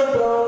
هدى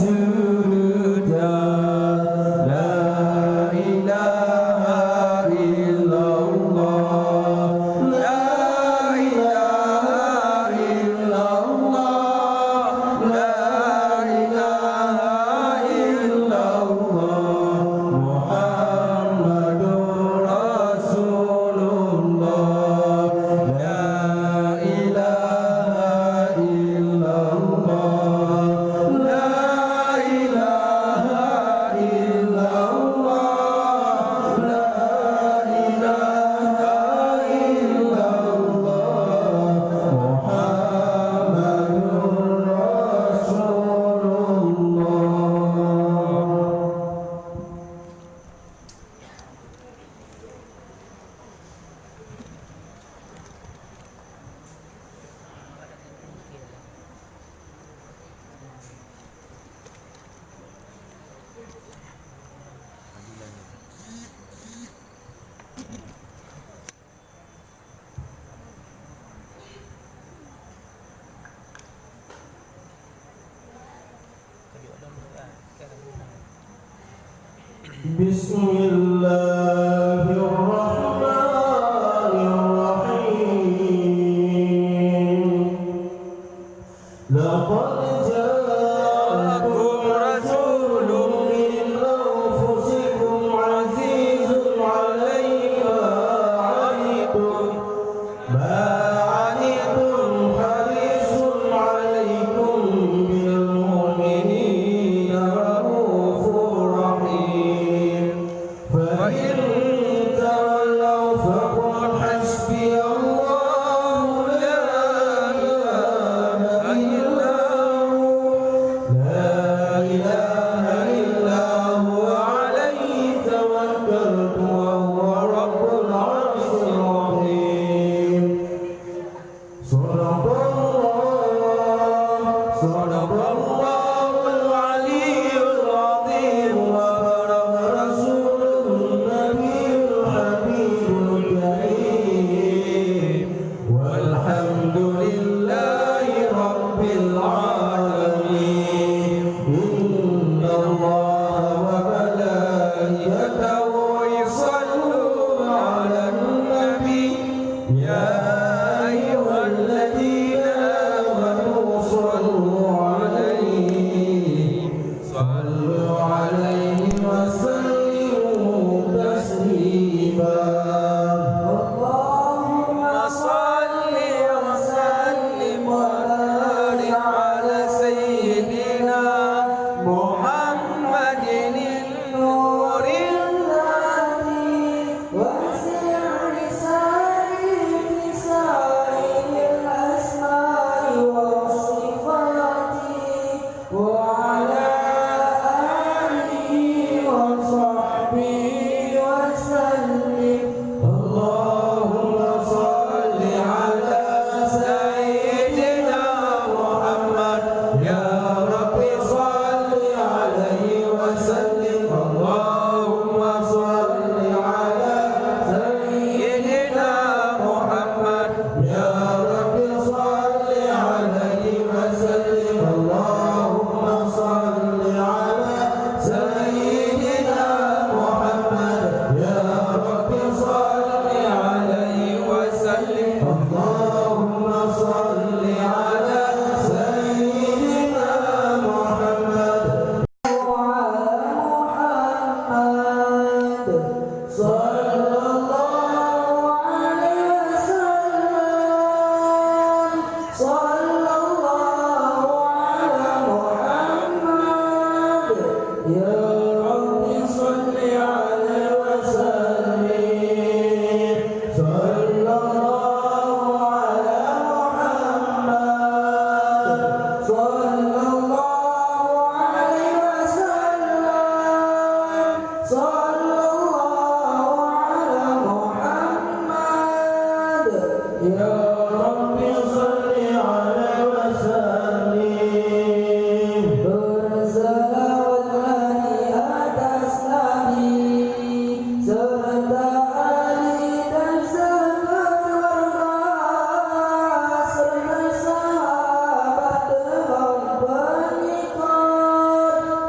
فَإِنْ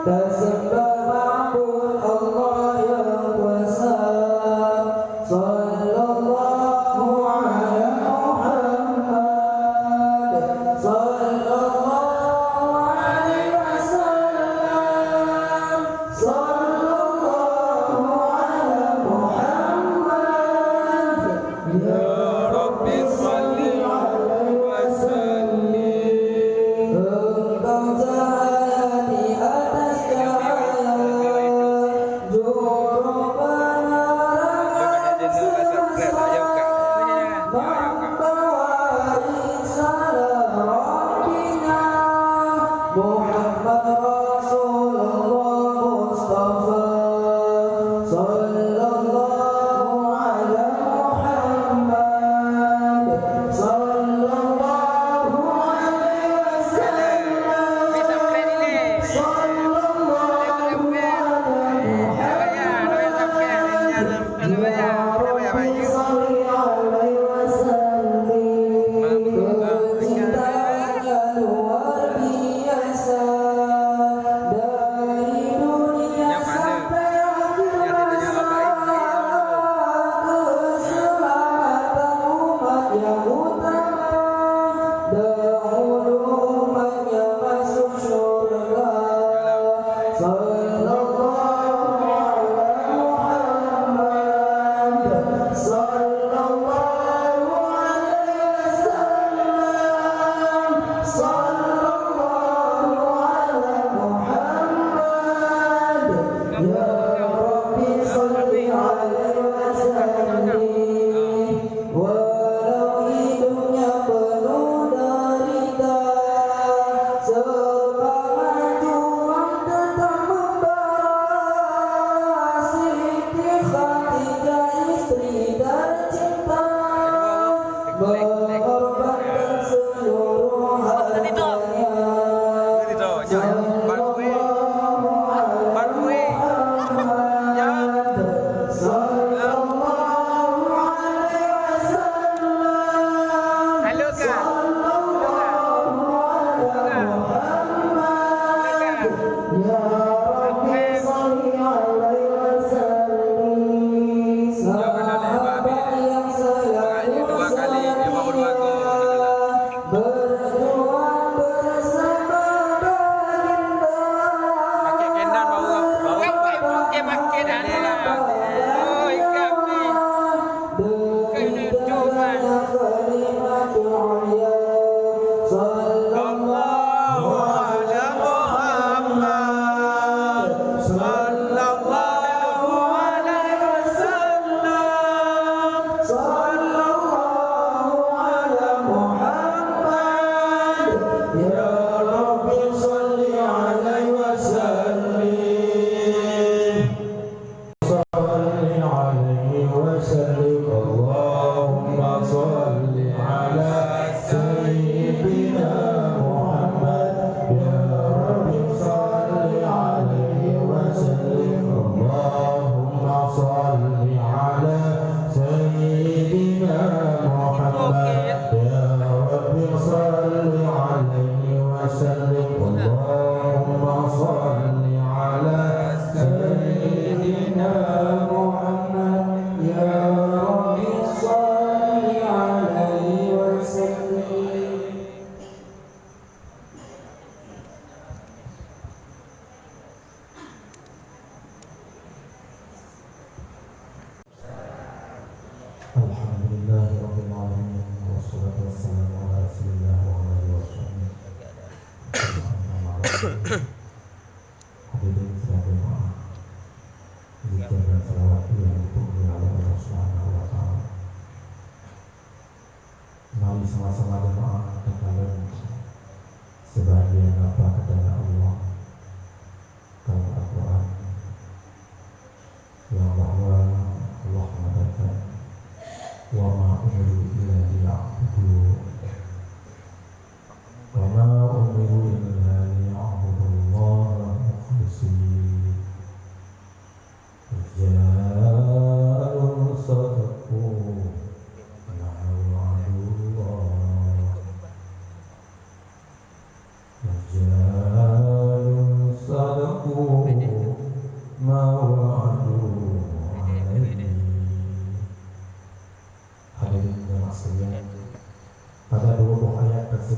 Ya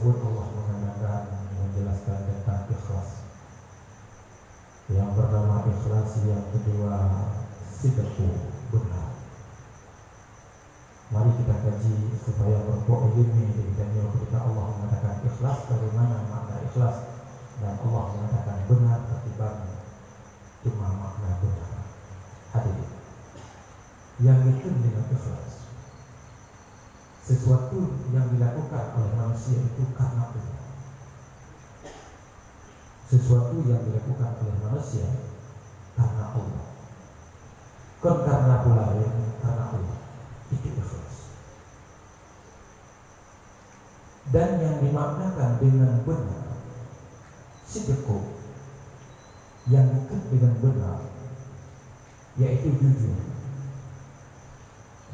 tersebut Allah mengatakan menjelaskan tentang ikhlas. Yang pertama ikhlas, yang kedua sidqu, benar. Mari kita kaji supaya berbuat ilmi dan ketika Allah mengatakan ikhlas, bagaimana makna ikhlas, dan Allah mengatakan benar ketimbang cuma makna benar. Hadirin, yang itu dengan ikhlas, sesuatu yang dilakukan oleh manusia itu karena Allah. Sesuatu yang dilakukan oleh manusia karena Allah, bukan karena pula lain, karena Allah. Itu ikhlas. Dan yang dimaknakan dengan benar, sidqu, yang dekat dengan benar, yaitu jujur.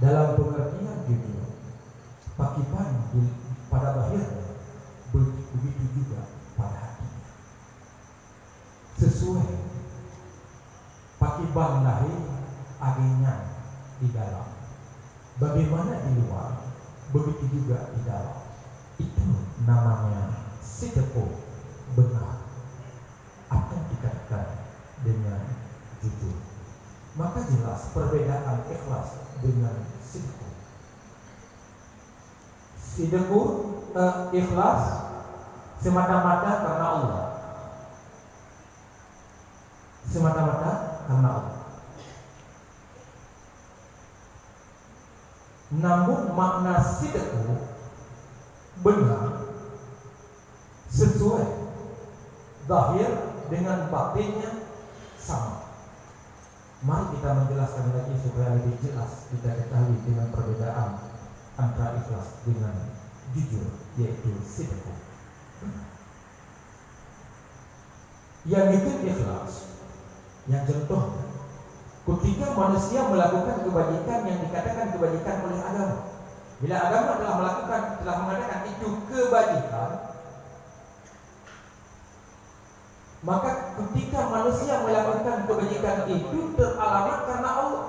Dalam pengertian jujur, pakipan pada lahirnya, begitu juga pada hatinya. Sesuai pakiban lahir agennya di dalam, bagaimana di luar, begitu juga di dalam. Itu namanya sidqu, benar. Apa yang dikatakan dengan jujur? Maka jelas perbedaan ikhlas dengan sidqu. Sidqu, ikhlas semata-mata karena Allah. Semata-mata karena Allah. Namun makna sidqu, benar, sesuai zahir dengan batinnya sama. Mari kita menjelaskan lagi supaya lebih jelas kita ketahui dengan perbedaan antara ikhlas dengan jujur, yaitu sidqu, benar. Yang itu ikhlas, yang contohnya ketika manusia melakukan kebajikan yang dikatakan kebajikan oleh agama. Bila agama telah mengatakan itu kebajikan, maka ketika manusia melakukan kebajikan itu teralamat karena Allah.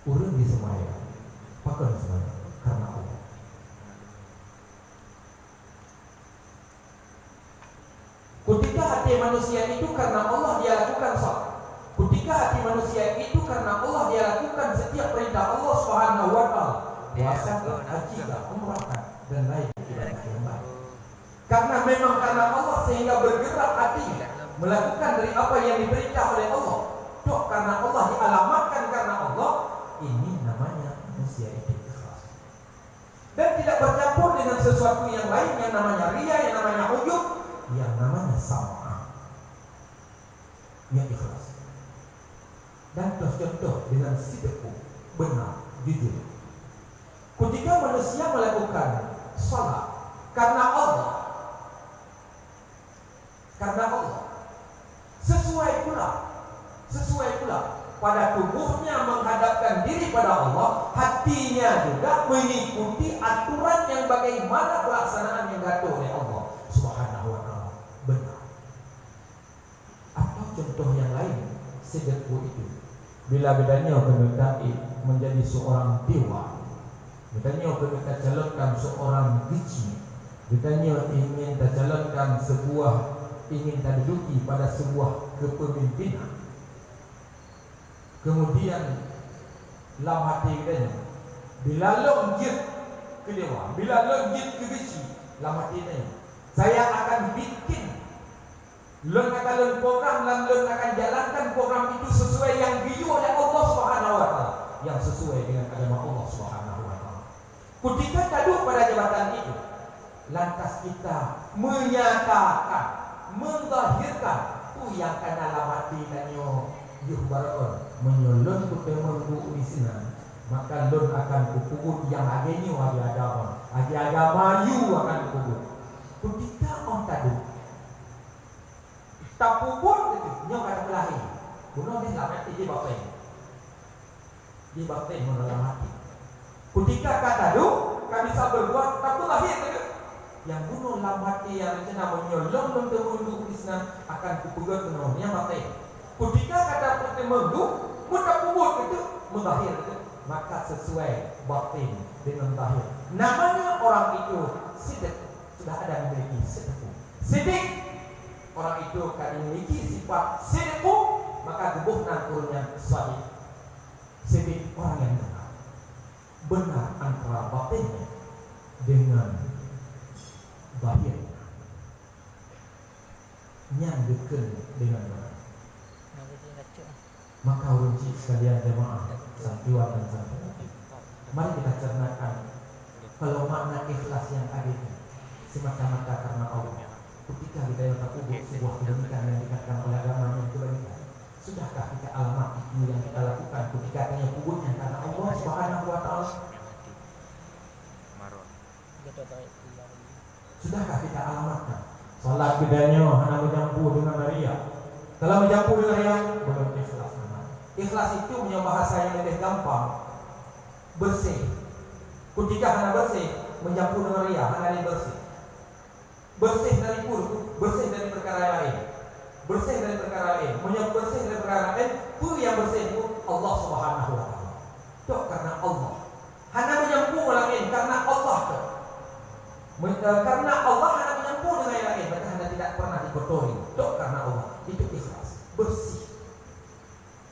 Urang di semaya, pakai semaya karena Allah. Ketika hati manusia itu karena Allah dia lakukan salat. Ketika hati manusia itu karena Allah dia lakukan setiap perintah Allah Subhanahu wa taala. Puasa, haji, umrah dan lain ibadah yang lain. Karena memang karena Allah sehingga bergerak hatinya melakukan dari apa yang diperintah oleh Allah. Dok, karena Allah dialamatkan karena Allah, ini namanya manusia itu ikhlas. Dan tidak bercampur dengan sesuatu yang lain yang namanya riya, yang namanya ujub, yang namanya sama. Yang ikhlas. Dan contoh dengan sidqu, benar, jujur. Ketika manusia melakukan salat karena Allah, sesuai pula pada tubuhnya menghadapkan diri pada Allah, hatinya juga mengikuti aturan yang bagaimana pelaksanaan yang diatur oleh Allah Subhanahu wa taala, benar. Atau contoh yang lain, sidqu itu bila bedanya kita menjadi seorang dewa, bedanya kita calonkan seorang biji, bedanya ingin kita calonkan ingin kita duduki pada sebuah kepemimpinan. Kemudian dalam hati kita, bila lonjit ke dewa, bila lonjit ke biji, dalam hati kita, saya akan bikin lon akan program dan lon akan jalankan program itu sesuai yang diu oleh Allah Subhanahu wa taala, yang sesuai dengan agama Allah Subhanahu wa taala. Ketika taduk pada jabatan itu, lantas kita menyatakan, menzahirkan yang kana lamati danyo yuhbaron menyolon kutemenggu isina, maka lon akan kupukul yang agenyo agi agama yu akan kupukul. Ketika on taduk tak puput itu nyo kada kelahi bunuh ni selamat di batin dalam hati. Ketika kata du kan bisa berbuat tak lahir itu yang bunuh dalam hati yang rencana menyolong mentemundu Krishna akan kupegat menolongnya batin. Ketika kata mentemundu mudah puput itu mudahir itu, maka sesuai batin dengan zahir. Namanya orang itu sidik, sudah ada memiliki sidqu. Sidik, orang itu kan memiliki sifat sidqu, maka gebuhnan urunnya sadiq. Sidik orang yang benar antara batinnya dengan batinnya, nyambungkan dengan benar. Maka urunci sekalian jemaah santiwan dan santiwati, mari kita cernakan kalau makna ikhlas yang ada itu semata-mata karena Allah. Ketika kita yang takubur sebuah kebenaran yang dikatakan oleh agama yang kebaikan, sudahkah kita alamat itu yang kita lakukan ketika hanya kuburnya karena Allah Subhanahu wa Ta'ala? Sudahkah kita alamatkan salat bedanya hanya mencampur dengan ria? Kalau mencampur dengan ria, belum ikhlas. Ikhlas itu punya bahasa yang lebih gampang, bersih. Ketika hanya bersih, mencampur dengan ria, hanya bersih. Bersih dari buruk, bersih dari perkara lain, bersih dari perkara lain, bersih dari perkara lain. Itu yang bersih itu Allah Subhanahu wa Ta'ala. Itu karena Allah. Hanya menyampur lain karena Allah. Karena Allah hanya menyampur dengan yang lain, maka hanya tidak pernah dikotori. Itu karena Allah. Itu ikhlas, bersih.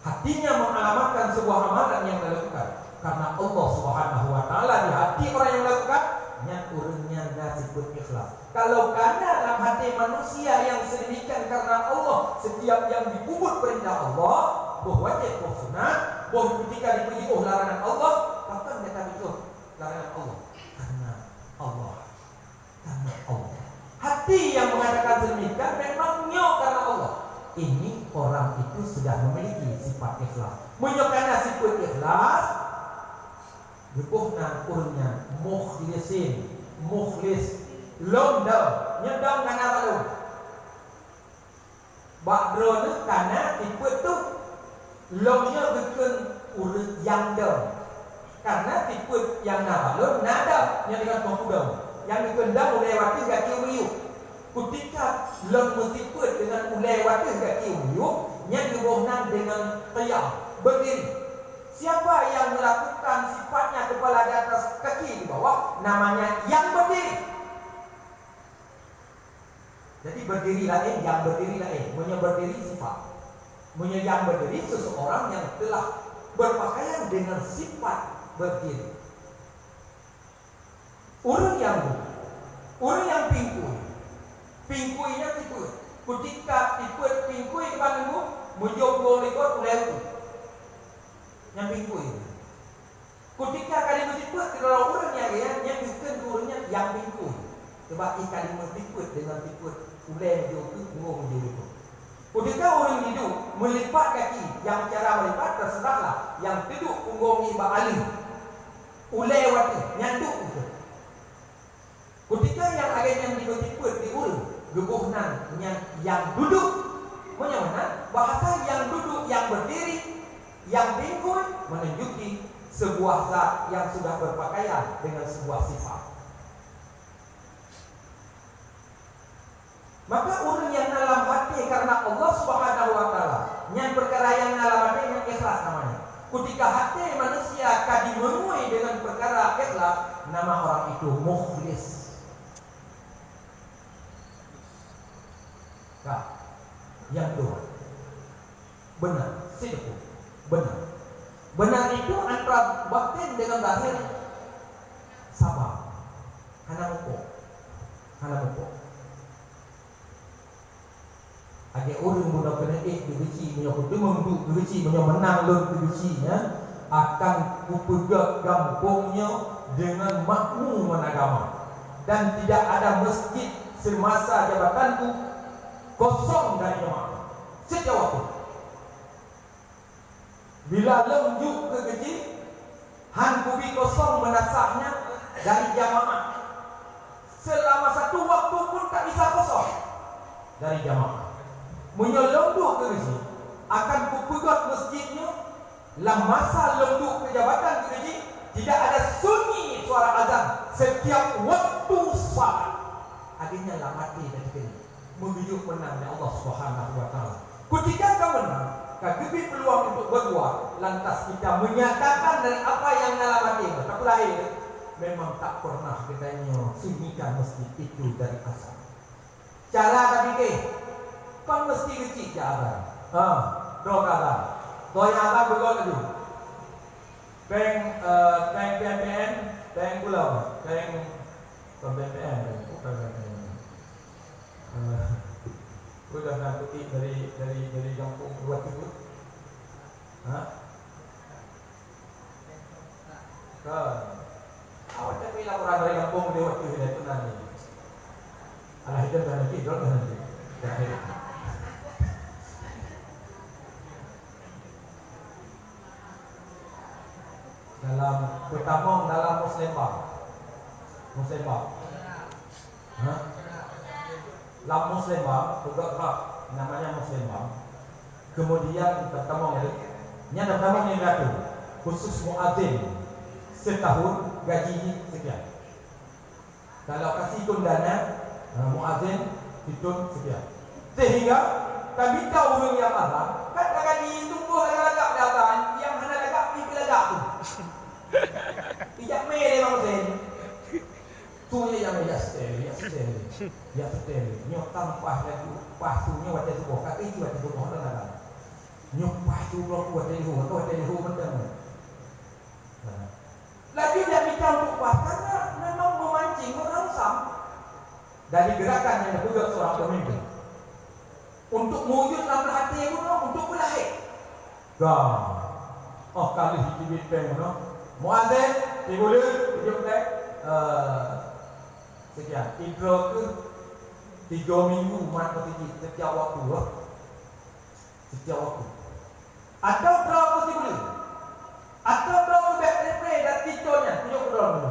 Hatinya mengalamatkan sebuah amalan yang dilakukan karena Allah Subhanahu wa Ta'ala di hati orang yang melakukan. Yang urungnya nasibut ikhlas. Kalau karena dalam hati manusia yang sedemikian karena Allah, setiap yang dikubur perintah Allah, wajib sunat, ketika diberi larangan Allah, kapan kita itu larangan Allah? Karena Allah. Karena Allah. Hati yang mengatakan sedemikian memangnya karena Allah. Ini orang itu sudah memiliki sifat ikhlas. Menyokana sifat ikhlas, gebuhna urnya mukhlisin, mukhlis, lomdam, nyedam kana balung. Bakdrone kana tipe tu lomnya bikin urut yang dam. Karena tipe yang nabalun nada yang dengan pengkudam. Yang dikendam lewati gak kiu. Ketika lom tipe dengan lewati gak kiu, yang gebuhna dengan qiyam, berdiri. Siapa yang melakukan sifatnya kepala di atas kaki di bawah, namanya yang berdiri. Jadi berdiri lain, yang berdiri lain. Punya berdiri sifat. Punya yang berdiri seseorang yang telah berpakaian dengan sifat berdiri. Orang yang pingkui. Pingkuinya tipe. Ketika tipe pingkui di mana menjogo lekor ulehu. Yang pingkui. Ketika kali bertipe kalau orangnya yang bukan orangnya yang pingkui. Sebab ikan bertipe dengan tipe ulai itu ngomong itu. Ketika orang hidup melipat kaki, yang cara melipat terserahlah. Yang duduk punggung iba alim. Ulai waktu nyanduk itu. Ketika yang ada yang tipe di urang, gebuhnan yang duduk, mana bahasa yang duduk, yang berdiri, yang pingkui menunjuki sebuah zat yang sudah berpakaian dengan sebuah sifat. Maka orang yang dalam hati karena Allah Subhanahu wa Ta'ala, yang perkara yang dalam hati yang ikhlas namanya. Ketika hati manusia dimenuhi dengan perkara ikhlas, nama orang itu mukhlis. Nah, yang kedua, benar, sidqu. Benar itu antara batin dengan zahir. Sabar. Hana mupo. Ada orang muda kena dibenci, menang lor dibencinya akan kupegak kampungnya dengan makmum agama dan tidak ada masjid semasa jabatanku kosong dari jemaah setiap waktu. Bila lemjuk ke gaji, han kubi kosong menasahnya dari jamaah. Selama satu waktu pun tak bisa kosong dari jamaah. Menyelunduk ke gaji, akan kupegat masjidnya. Dalam masa lembuk kejabatan ke gaji, tidak ada sunyi suara azan setiap waktu salat. Akhirnya lah mati dari sini. Menuju menang dari Allah Subhanahu wa Ta'ala. Ketika kau menang, kau diberi peluang untuk berbuat, lantas kita menyatakan dari apa yang dalam hati. Tak lahir memang tak pernah katanya sunyikan masjid itu dari asal. Cara tak fikir, kan mesti kecil je azan. Dua azan. Dua yang azan bergol lagi. Bank PMPN, bank pulau, bank PMPN, bukan PMPN. Sudah nak pergi dari kampung buat itu. Kan. Awak tak pilih laporan dari kampung dia waktu itu nanti. Alah itu dah nanti, dah nanti. Dalam pertama dalam Muslimbang. Dalam Muslimbang juga tak namanya Muslimbang. Kemudian pertama yang beratu khusus muadzin setahun gaji sekian. Kalau kasih dana muadzin hitung sekian. Sehingga kami tahu orang yang azan katakan ditunggu lagak datang yang hana lagak pergi lagak tu. Tidak mere muadzin. Tu yang ya stel. Nyokam pahsunya wajah tu kaki tu wajah tu dah. Nyok pahsu blok wajah tu mentang. Lagi dia minta untuk puas karena memang memancing merangsang dari gerakan yang dibuat seorang pemimpin untuk mewujud dalam hati untuk berlahir. Kali hijibit peng muadzin boleh hidup sekian intro ke 3 minggu mat setiap waktu atau berapa sih boleh atau berapa back replay dan ticonya tunjuk dulu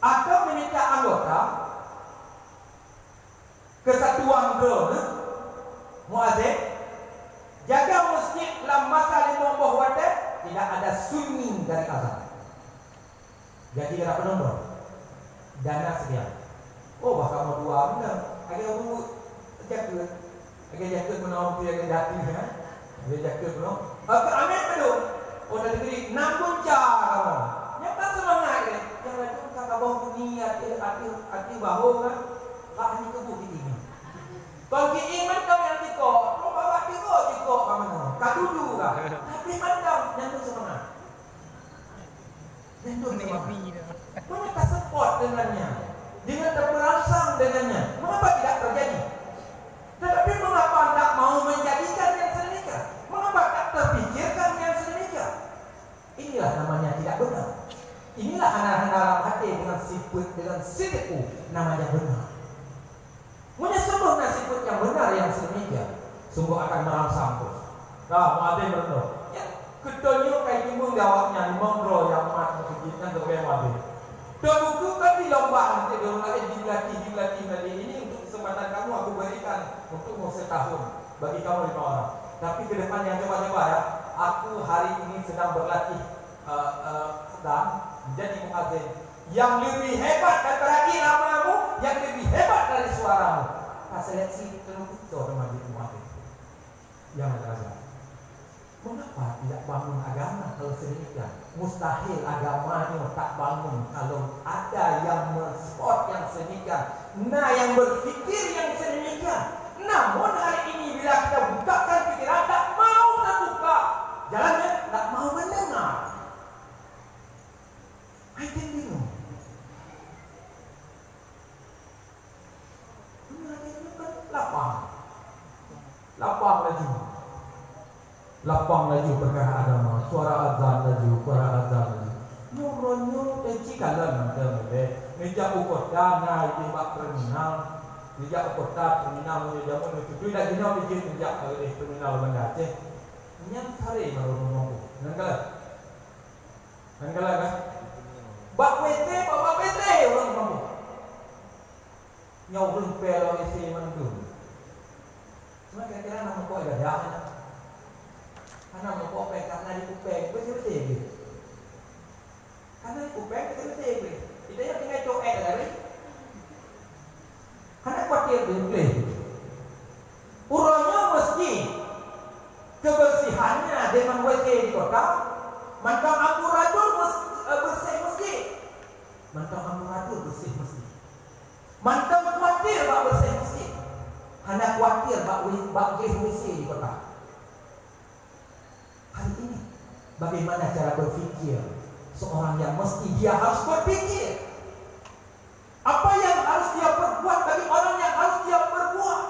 atau meminta anggota kesatuan drone muadzin jaga masjid dalam masa 50 waktu tidak ada sunyi dari azan. Jadi kena penumbang dana sekian. Bahkan mau dua benar. Agak dulu jaga penuh dia dati kan. Dia jaga penuh. Amin belum. Dah diberi 6 punca kamu. Nyata semangat dia. Jangan tu kata bahu niat hati bahu kan. Tak hanya kebuk ini. Kalau iman kau yang tikok, kau bawa tikok kamu. Kadudu kan. Tapi mandam nyata semangat. Punya tak support dengannya, dengan terperangsang dengannya. Mengapa tidak terjadi? Tetapi mengapa tidak mau menjadikan yang sedemikian? Mengapa tak terpikirkan yang sedemikian? Inilah namanya tidak benar. Inilah anak-anak dalam hati dengan sifat dengan sidiku namanya benar. Menyesungguh sifat yang benar yang sedemikian, sungguh akan merangsang terus. Muadzin benar. Ketonyo kayak gimana jawabnya di mongro yang mat kejitan terkait wadi. Buku kan di lomba nanti dorong lagi dilatih ini untuk kesempatan kamu aku berikan untuk setahun bagi kamu 5 orang. Tapi ke depan yang coba-coba ya, aku hari ini sedang berlatih sedang menjadi muadzin yang lebih hebat daripada iramamu, yang lebih hebat dari suaramu. Seleksi terus orang menjadi muadzin. Yang ada. Mengapa tidak bangun agama kalau sedemikian? Mustahil agamanya tak bangun kalau ada yang menspot yang sedemikian. Yang berfikir yang sedemikian. Namun hari ini bila kita bukakan pikiran, tak mau terbuka jalannya, tak mau mendengar. I can bingung. Lapang laju perkara agama, suara azan laju, suara azan laju. Nyoronyo teci kalan deh. Meja ukota na di bak terminal, meja ukota terminal meja mana itu lagi nak bikin meja terminal Banda Aceh. Nyam sare baru ngomong. Nangkala kan? Bak wete orang kamu. Nyau belum pelo isi mandu. Cuma kira-kira nama kau ada. Karena mau kopeng, karena di kupeng, bersih-bersih gitu. Karena di kupeng, bersih-bersih gitu. Kita yang tinggal coek dari. Karena khawatir di urangnya mesti kebersihannya dengan WC di kota. Maka aku raju khawatir bak bersih masjid. Hanya khawatir bak WC di kota. Hari ini bagaimana cara berfikir seorang yang mesti dia harus berfikir apa yang harus dia perbuat bagi orang yang harus dia perbuat.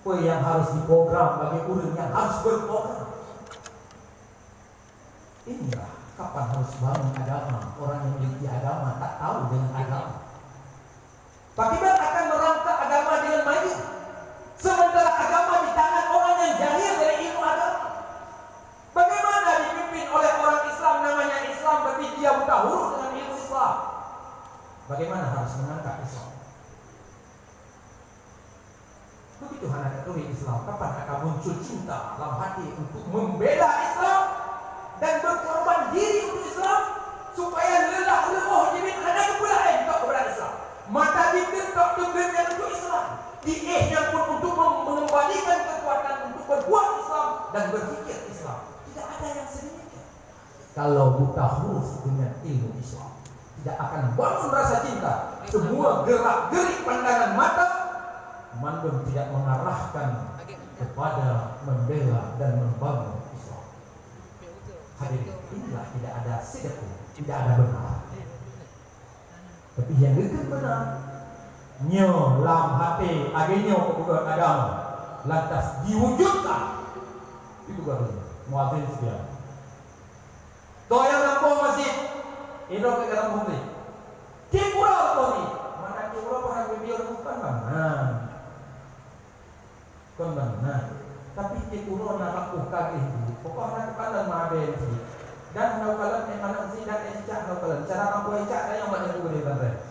Apa yang harus diprogram bagi orang yang harus berprogram. Inilah kapan harus bangun agama. Orang yang memiliki agama tak tahu dengan agama. Bagaimana akan merangkak agama dengan maju, sementara agama di tangan orang yang jahil dari ilmu agama? Bagaimana dipimpin oleh orang Islam namanya Islam, tapi dia buta huruf dengan ilmu Islam? Bagaimana harus mengangkat Islam? Begitu anak keturi Islam, kapan akan muncul cinta dalam hati untuk membela Islam dan berkorban diri untuk Islam, supaya lelah leboh jimin anak kepulauan untuk kepada Islam, mata bibir tak yang untuk Islam, diihnya pun untuk mengembalikan kekuatan untuk berbuat Islam dan berfikir Islam. Tidak ada yang sedemikian. Kalau buta huruf dengan ilmu Islam, tidak akan bangun rasa cinta. Semua gerak-gerik pandangan mata mandum tidak mengarahkan kepada membela dan membangun Islam. Hadirin, inilah tidak ada sedekah, tidak ada benar. Tapi yang dekat benar, nyo lam hati agenyo kebutuhan agama lantas diwujudkan. Itu baru muadzin sekian. Toh yang nampak masjid, itu ke dalam masjid. Kipura apa ni? Mana kipura pernah video bukan mana? Kan mana? Tapi kipura nak aku kagih dulu. Pokoknya kan dan maben sih. Dan kalau yang mana sih dan ecak kalau cara aku ecak yang mana tu boleh bantai.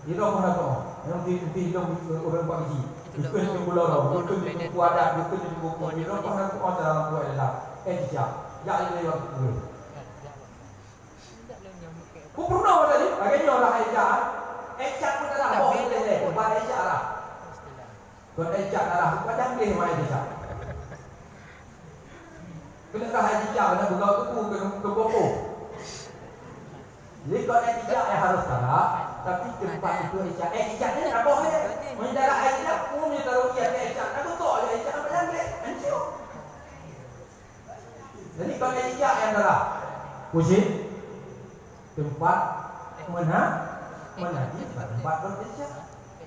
Itu mana tu? Yang di hidung orang pagi. Bukan di pulau laut, bukan di kuada, bukan di buku. Itu mana tu cara aku adalah ecak. Ya ini yang tu. Ku pernah tadi, agaknya orang ecak. Ecak pun dah boleh deh, buat ecak lah. Buat ecak lah, padang dia main ecak. Kena haji ejak, kena buka kuku, kena keboko. Jadi kalau ejak yang harus kalah, tapi tempat itu ejak. Ejak ni apa dia? Mendarah ejak, pun dia taruh dia ke ejak. Aku tahu dia ejak apa dah boleh, hancur. Jadi kalau ejak yang darah, puji tempat mana? Mana di tempat berejak.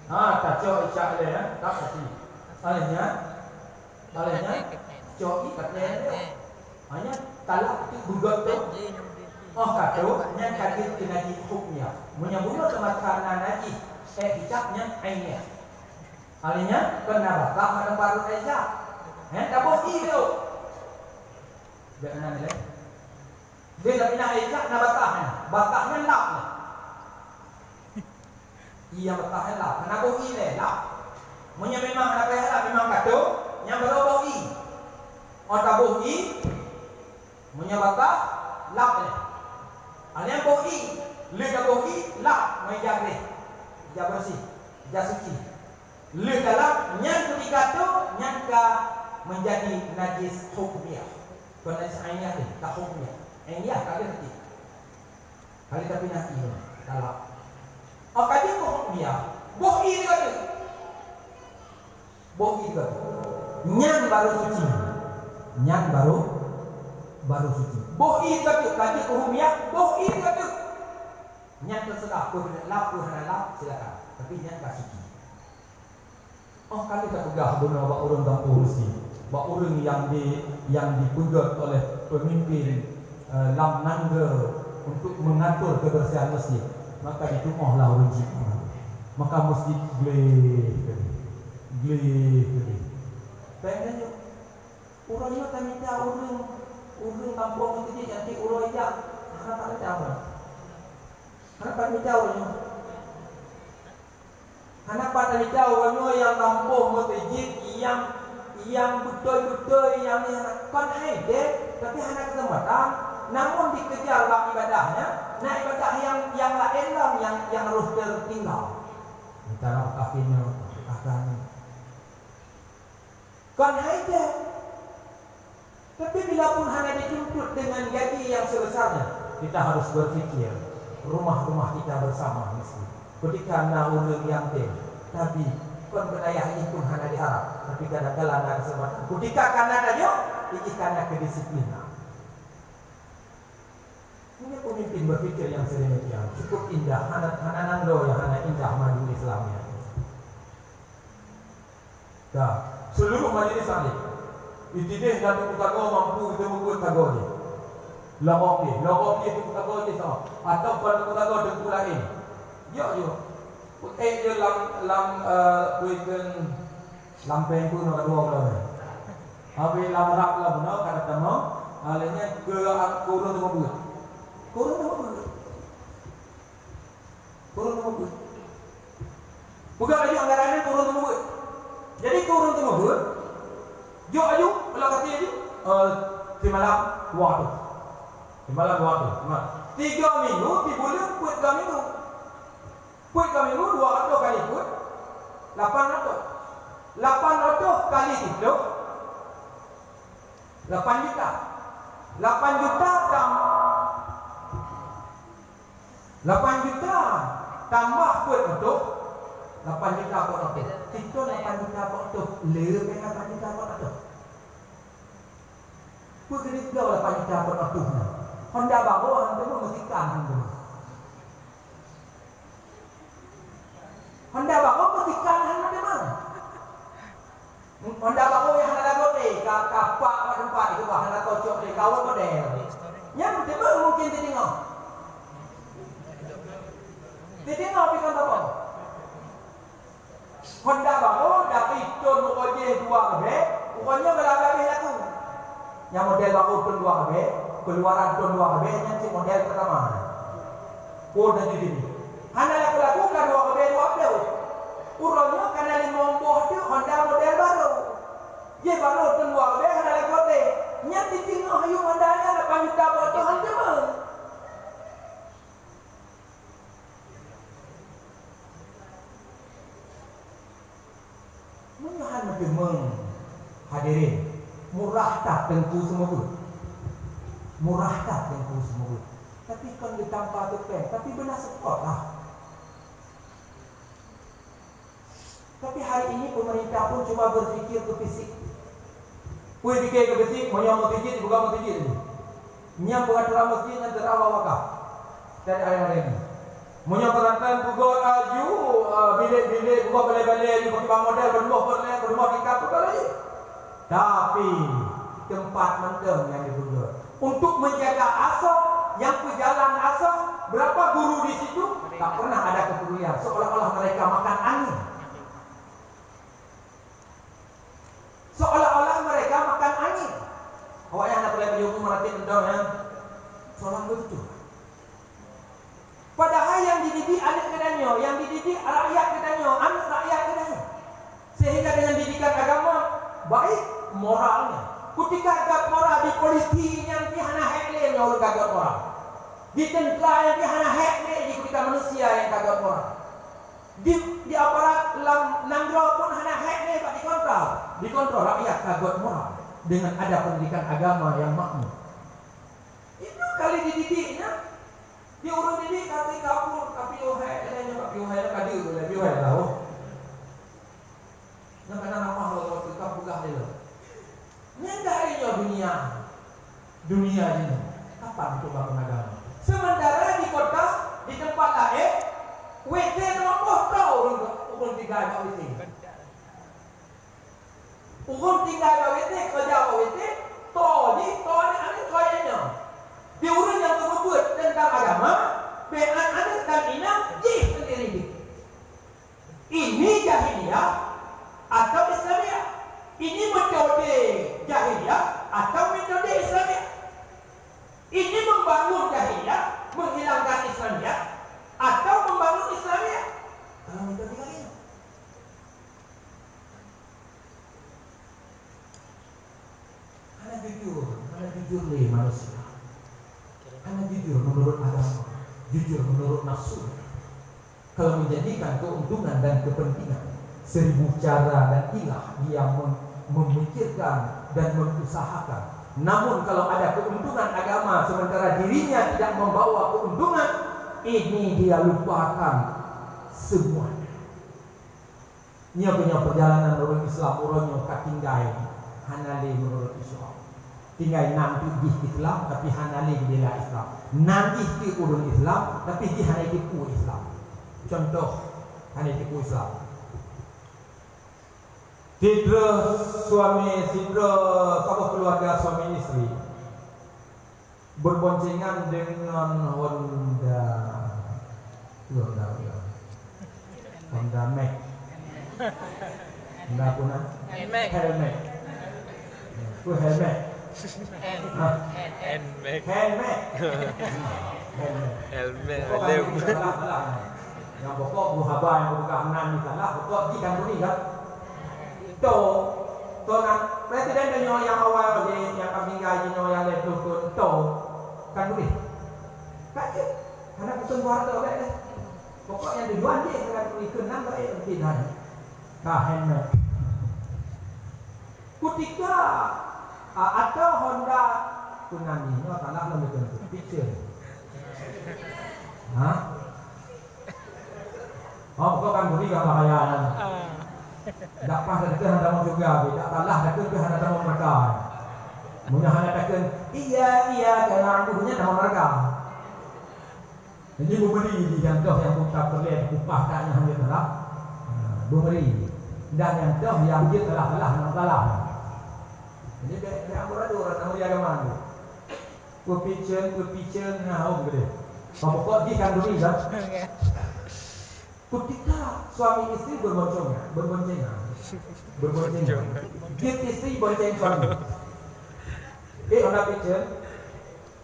Tak cok ejak dia, tak pasti. Alihnya, cok ikatnya dia. Hanya talak itu budak tu. Oh kata, yang kaki kena dihukumnya. Menyambungnya tempat kanan lagi. Hijabnya ainnya. Alihnya kena bakar pada baru hijab. Tak boleh tu. Biar mana ni? Dia dah pindah hijab nak bakarnya. Bakarnya lap ni. Ia bakarnya lap. Kena boleh ni lap. Menyam memang nak payah lap memang kata. Yang berubah i. Oh tak boleh. Menyebabkan lap ni. Yang bohi, lek bohi, lap menjaga, jaga bersih, jaga suci. Lek lap, yang ketiga tu, yang ka menjadi najis hukumiyah. Bukan najis ainiyah ni, tak hukumiyah. Ainiyah kali nanti. Kali tapi nanti lap. Oh kali tu hukumiyah. Bohi ni kata. Bohi ni kata. Yang baru suci. Yang baru suci. Bohi kata kaji hukumiyah, bohi kata. Yang terserah pun lap pun lap silakan. Tapi yang tak suci. Oh kali tak pegah guna bak orang kampung mesti. Bak orang yang dipegat oleh pemimpin lam nangga untuk mengatur kebersihan masjid. Maka ditumohlah orang jipun. Maka masjid gleh. Pengen orangnya tak minta orang kampung itu je nanti orang ijak. Anak tak minta apa? Anak tak minta orangnya. Anak tak minta orangnya yang kampung masjid yang betul-betul yang kan hai deh. Tapi anak kesempatan. Namun dikejar bab ibadahnya. Nah ibadah yang lain lah yang harus tertinggal. Antara kakinya, kakaknya. Kan hai deh. Tapi bila pun hanya dituntut dengan gaji yang sebesarnya, kita harus berfikir rumah-rumah kita bersama mesti. ketika na urang yang teh tapi kon benayah ini pun hanya diharap tapi kadang-kadang ada kesempatan ketika karena adanya ini karena kedisiplinan. Ini pemimpin berpikir yang sedemikian cukup indah hana do yang hana indah maju Islamnya. Dah seluruh majelis salib itideh dan utago mampu itu membuat tago ni logok ni itu utago ni sama atau pada utago dengkula ini yo dia kuikan lampeng pun nak dua belah habis lamrak lah benar kata temo alanya ke kurun tu membuat bukan lagi anggarannya kurun tu membuat jadi kurun tu membuat yo ayo kalau kata dia timalam waktu 3 minggu 3 bulan buat 3 minggu buat 3 minggu 200 kali buat 800 kali itu 8 juta tambah buat untuk 8 juta buat untuk itu 8 juta buat untuk lebih 8 juta buat untuk buat kedua 8 juta buat untuk Honda bago hantu mengetikan hantu Honda bago mengetikan hantu mana Honda bago yang ada gote kapak tempat itu bah ada kocok di kawan model yang tiba mungkin ditengok pikan apa Honda bago dari ton mokoje 2 kebe pokoknya galak-galak aku yang model bago ton 2 kebe keluaran ton 2 kebe yang si model pertama dan jadi ini hanya lakukan 2 kebe 2 kebe urangnya karena 5 buah itu Honda model baru dia baru ton 2 kebe hanya lakukan yang ditinggal hayu Honda-nya 8 juta buat Tuhan teman menyahan memang hadirin murah tak tengku semua tapi kan ditampak tepeng tapi benar sepot lah tapi hari ini pemerintah pun cuma berfikir ke fisik fikir ke fisik mau masjid bukan masjid nyam bukan terang masjid dan terang wakaf dan ada lagi mau perantan bukan aju bilik-bilik bukan balai-balai di pakai model berumah tingkat bukan lagi tapi tempat menteng yang dibuat untuk menjaga asal yang berjalan asal berapa guru di situ tak pernah ada kepedulian seolah-olah mereka makan angin awaknya nak boleh berjumpa merhati tentang yang seorang begitu padahal yang dididik anak kedanya yang dididik rakyat kedanya anak rakyat kedanya sehingga dengan didikan agama baik moralnya ketika agak moral di polisi yang dihana hekle yang agak moral di tentera yang dihana hekle di ketika manusia yang agak moral di aparat nanggro pun hana hekle tak dikontrol rakyat agak moral dengan ada pendidikan agama yang makmur itu kali dididiknya dia urut didik kata kapur tapi ohai kadi lah nak kena nama lo tetap buka dia nyendainya dunia ini kapan untuk bangun agama sementara di kota di tempat lain WT nombor tahu urut 3 WT hukum tinggal WT kerja WT to ni kaya di urut yang tersebut tentang agama bean anak dan ina sendiri ini jahiliyah atau Islamiyah ini metode jahiliyah atau metode Islamiyah ini membangun jahiliyah menghilangkan Islamiyah atau membangun Islamiyah kalau metode lain Hanya jujur nih manusia. Hanya jujur menurut agama, jujur menurut nafsu. Kalau menjadikan keuntungan dan kepentingan, 1000 cara dan ilah dia memikirkan dan mengusahakan. Namun kalau ada keuntungan agama sementara dirinya tidak membawa keuntungan, ini dia lupakan semuanya. Nya punya perjalanan orang Islam orangnya katinggai hanali menurut Islam. Tinggal nanti di Islam tapi hanali di dalam Islam. Nanti di urun Islam tapi di hanali di Islam. Contoh hanali di Islam. Sidra suami, sidra sama keluarga suami istri berboncengan dengan Honda Mac. Honda puna helmet. Ku helmet. Helmet. Yang pokok buhaba yang buka hanan di sana, pokok di kan ini kan. To nak presiden dan yang awal je yang kami gaji yang lepas tu kan boleh. Kaje. Karena betul warga baik dah. Pokoknya tujuan dia dengan kenang baik tidak. Handmade. Ketika atau Honda kunani nya tanah lebih tentu picture. Oh, kau kan boleh kan bahayanan. Tak pas ada hendak juga, tak kalah dah ke hendak mau mereka. Munya hendak iya kerana punya nama mereka. Jadi memberi di contoh yang kita terlihat upah taknya hanya telah memberi dan yang toh yang dia telah nak. Jadi dia ambil ada orang nama dia agama tu. Kepicen ngau gede. Pokok di kandungi kan. Ketika suami istri berboncengan. Dia istri bonceng suami. Hendak picen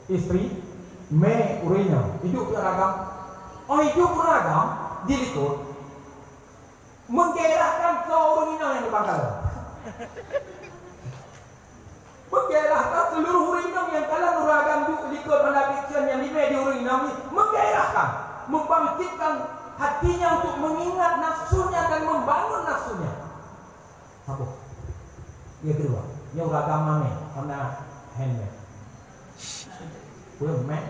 istri me urina hidup beragam. Hidup beragam dilikut menggerahkan urina yang dibakar. Menggerahkan seluruh urina yang kalah beragam dilikut hendak picen yang di urina ini menggerahkan, membangkitkan hatinya untuk mengingat nafsunya dan membangun nafsunya. Apa? Yang kedua, yang agama ni, karena handmade. Belum mek.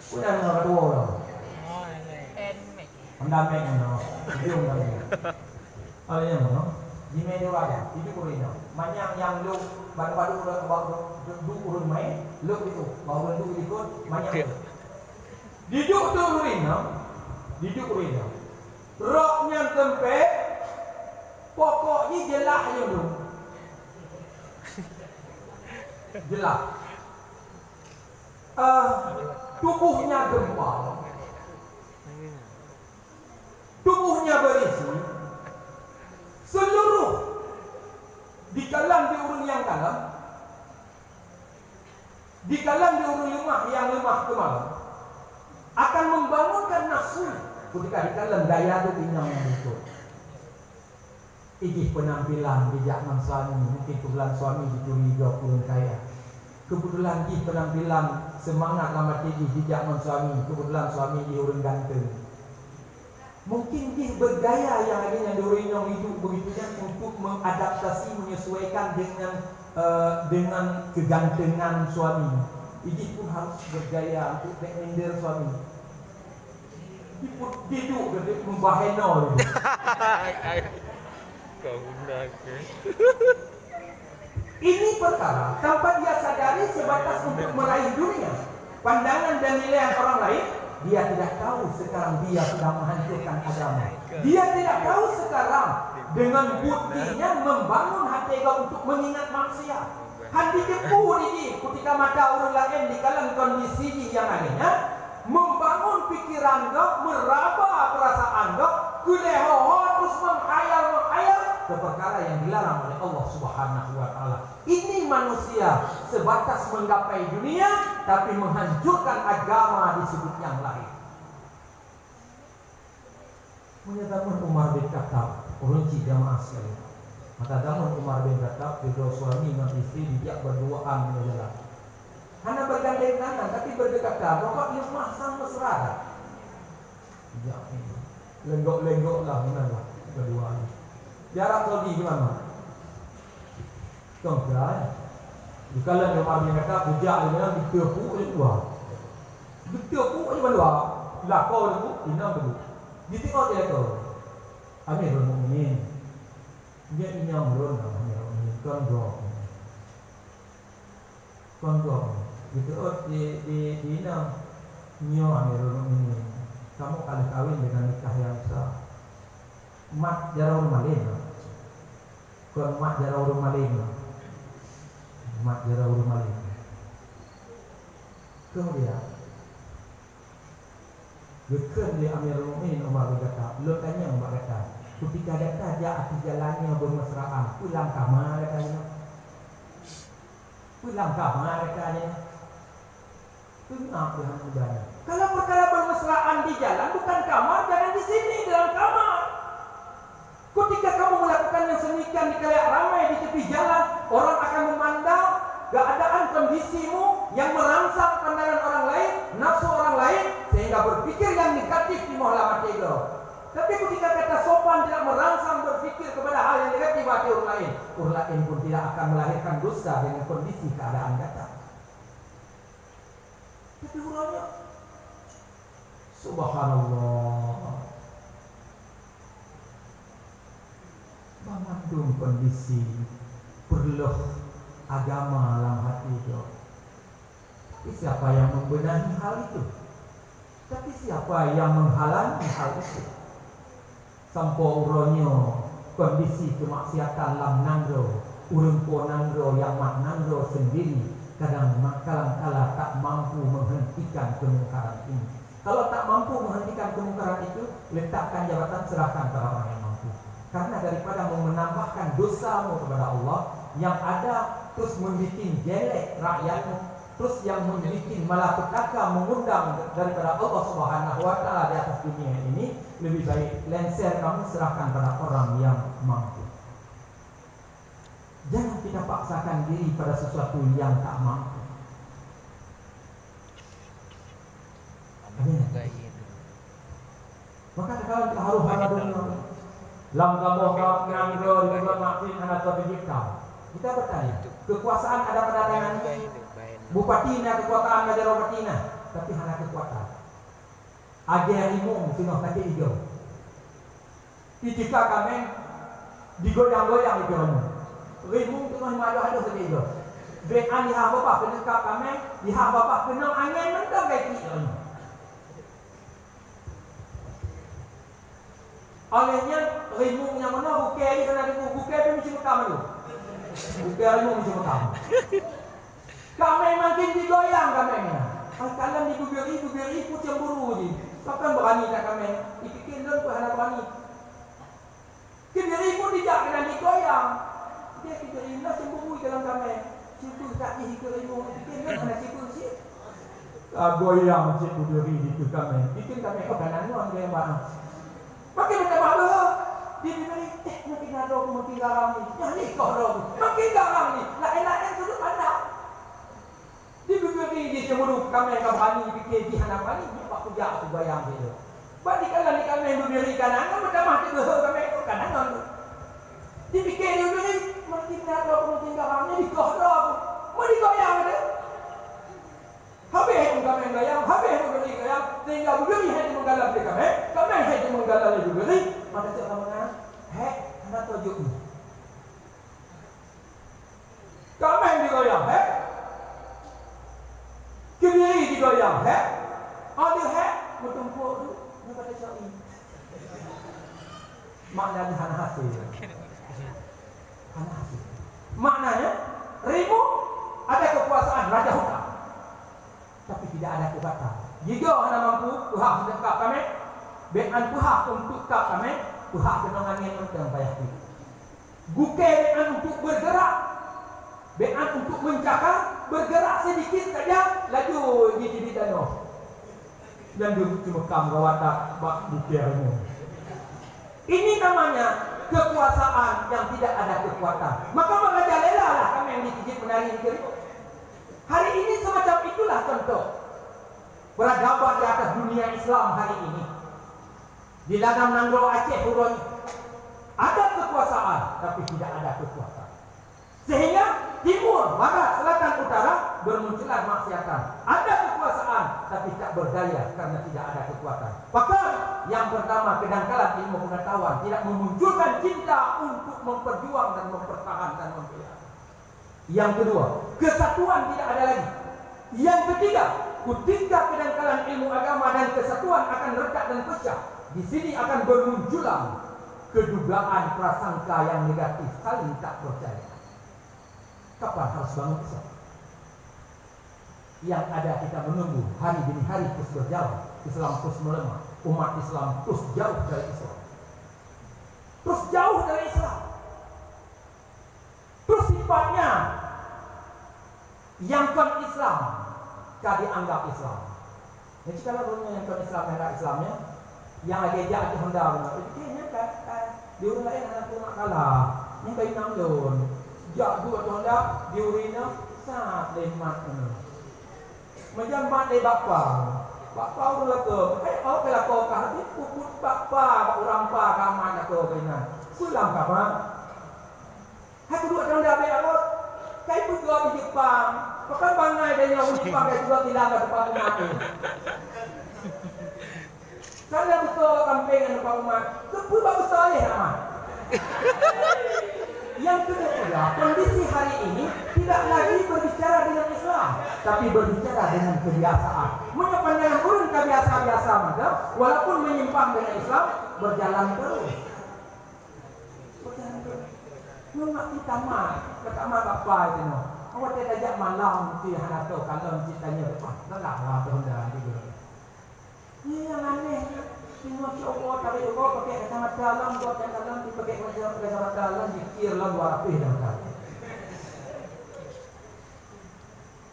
Sudah nomor dua orang. Handmade. Handmade no. Belum lagi. Ada yang mana? Di media ada. Itu kurina. Banyak yang lu baru-baru urun main, lu itu. Baru lu ikut banyak. Duduk tu kurina. Duduk kurina. Roknya tempet. Pokoknya jelas je tu. Jelas. Tubuhnya gempal. Tubuhnya berisi. Seluruh di kalam di urung yang kalam. Di kalam di urung lemah yang lemah kemalam. Akan membangunkan nafsu. Ketika di kalam daya itu pinang yang itu. Ijih penampilan di zaman suami. Mungkin kebetulan suami dicuriga kurun kaya. Kebetulan di penampilan semangat lama tinggi di zaman suami. Kebetulan suami di urun ganteng. Mungkin dia bergaya yang akhirnya diorang hidup begitunya untuk mengadaptasi, menyesuaikan dengan kegantengan suami. Ini pun harus bergaya untuk menghindar suami. Dia duduk membahena. Ini perkara tanpa dia sadari sebatas untuk meraih dunia, pandangan dan nilai orang lain. Dia tidak tahu sekarang dia sedang menghancurkan agama. Dia tidak tahu sekarang dengan buktinya membangun hati kau untuk mengingat maksiat. Hati depu ini ketika mata orang lain di dalam kondisi yang lainnya, membangun pikiran kau, meraba perasaan kau, kulehoho terus menghayal ke perkara yang dilarang oleh Allah Subhanahu wa taala. Ini manusia sebatas menggapai dunia tapi menghancurkan agama di sudut yang lain. Menyatakan Umar bin Khattab, orang jamaah sekalian. Maka zaman Umar bin Khattab, kedua suami dan istri dia berduaan menjalan. Hanya bergandeng tangan tapi berdekatan. Pokok lemah sang mesra. Ya, lenggok-lenggok lah mana berduaan. Jarak Saudi gimana? Tongkai. Dikala yang Umar bin Khattab bujak dia ditepu oleh dua. Ditepu oleh dua. Lakau dulu, inang dulu. Ditengok dia tu Amirul Mukminin. Dia inyam lon Amirul Mukminin Kondro. Ditengok di inam nyo Amirul Mukminin. Kamu kalau kawin dengan nikah yang sah, mat jarau malin. Kon mat jarau malin. Mat jarau malin. Kemudian Bukan dia Amirul Mukminin Umar berkata, lo tanya Umar kata, ketika datang dia atas jalannya bermesraan, pulang kamar katanya. Pulang kamar katanya. Kenapa dia mudahnya? Kalau perkara bermesraan di jalan bukan kamar, jangan di sini dalam kamar. Ketika kamu melakukan yang semikian di kalayak ramai di tepi jalan, orang akan memandang keadaan kondisimu yang merangsang pandangan orang lain, nafsu orang lain, sehingga berpikir yang negatif di muhalamat itu. Tapi ketika kata sopan tidak merangsang berpikir kepada hal yang negatif hati orang lain pun tidak akan melahirkan dosa dengan kondisi keadaan datang. Tapi urangnya, subhanallah, mengandung kondisi perlu agama dalam hati itu. Tapi siapa yang membenahi hal itu? Tapi siapa yang menghalangi hal itu? Sampai uronyo kondisi kemaksiatan dalam nangro, urun po nangro yang mak nangro sendiri kadang kala tak mampu menghentikan kemungkaran ini. Kalau tak mampu menghentikan kemungkaran itu, letakkan jabatan, serahkan pada orang yang mampu. Karena daripada menambahkan dosamu kepada Allah, yang ada terus membuat jelek rakyatmu, terus yang membuat malapetaka mengundang daripada Allah Subhanahu wa taala di atas dunia ini, lebih baik lenser kamu serahkan pada orang yang mampu. Jangan kita paksakan diri pada sesuatu yang tak mampu. Maka kalau kita harus pada dunia lam kamu nganggo di dalam makin anak tercipta. Kita bertanya, kekuasaan ada pada tangan bupati na kekuasaan ada bupati na, tapi hanya kekuatan. Ada rimung sino kaki hijau. Ketika kami digoyang-goyang itu rimung tengah maju ada sedih itu. Bekan di hang bapak kena kap kami, di hang bapak kena angin mentang kayak itu. Olehnya rimung yang mana bukai ni kena rimung bukai pun mesti bekam tu. Bukai rimung mesti bekam. Kami makin digoyang kami ni. Kalau diguberi pun cemburu je. Takkan berani tak kami? Dipikir dan tu hendak berani. Kendiri pun tidak kena digoyang. Dia kita indah cemburu dalam kami. Situ tak isi ke rimung. Dipikir dan kena situ si. Goyang cik berdiri itu kami. Bikin kami kanan nuan dia yang makin minta malu. Dia beri makin ada makin garang ni. Yang ni kau dah. Makin garang ni. Lain-lain sudut pandang. Dia beri dia cemburu kami yang berani fikir di hana berani. Dia pak kerja aku bayang dia. Bagi kalau ni kami yang beri kanan, kami dah mati ber kami itu kanan tu. Dia fikir dia beri makin ada makin garang ni di kau dah. Mau digoyang dia. Habis yang kami goyang, habis yang beri goyang, sehingga beri yang menggalap dia kami yang menggalap dia beri. Maka cakap orang hendak tujuk ni. Kami yang digoyang, kebiri digoyang, ada bertumpuk tu, ni pada syari. Maknanya hana hasil. Hana hasil. Maknanya ribu ada kekuasaan raja hukum. Tapi tidak ada kekuatan. Jika anda mampu, Tuhan mendekat kami. Bekan Tuhan untuk kak kami. Tuhan kena angin mentang payah itu. Bukan bekan untuk bergerak. Bekan untuk mencakap. Bergerak sedikit saja. Laju di TV danau. Dan duduk di Mekam rawatak bak bukirmu. Ini namanya kekuasaan yang tidak ada kekuatan. Maka merajalela lah kami yang dikijit menari di keriput. Hari ini semacam itulah contoh peradaban di atas dunia Islam hari ini. Di Ladang Nangro Aceh Huroni ada kekuasaan tapi tidak ada kekuatan. Sehingga timur, barat, selatan, utara bermunculan maksiatan. Ada kekuasaan tapi tak berdaya karena tidak ada kekuatan. Bahkan yang pertama, kedangkalan ilmu pengetahuan tidak memunculkan cinta untuk memperjuang dan mempertahankan membela. Yang kedua, kesatuan tidak ada lagi. Yang ketiga, ketika kedangkalan ilmu agama dan kesatuan akan retak dan pecah, di sini akan bermunculan kedugaan prasangka yang negatif, saling tak percaya. Kapan harus bangun Islam? Yang ada kita menunggu hari demi hari terus berjalan, Islam terus melemah, umat Islam terus jauh dari Islam, terus jauh dari Islam, terus sifatnya yang kon Islam kah dianggap Islam. Jadi kalau dunia yang kon Islam yang tak Islamnya, yang lagi jahat di Honda benar, ini kan di orang lain anak tu nak kalah, yang bayi nanggun, jahat dua tu Honda di urina sangat lemat benar. Macam mak dia bapa orang laka, awak ke laka kah? Dia puput bapa, orang pa kaman laka kena. Sulam kah mak? Hai kedua orang dah ambil awak. Kai pun di Jepang. Pakai bangai dia yang Jepang kai juga hilang ke depan rumah ni. Sana betul kampung yang depan rumah. Kepu bagus saya nama. Yang kedua, kondisi hari ini tidak lagi berbicara dengan Islam, tapi berbicara dengan kebiasaan. Pandangan urun kebiasa-biasa maka, walaupun menyimpang dengan Islam, berjalan terus. Memang kita mak, kata mak bapa itu no. Awak tidak ajak malam di hanato kalau ceritanya depan, tak lah dah gitu. Ini yang aneh. Masya Allah, tarik Allah pakai kacamata dalam, buat dalam, pakai kacamata dalam, dikir lah dua rapih dah kata.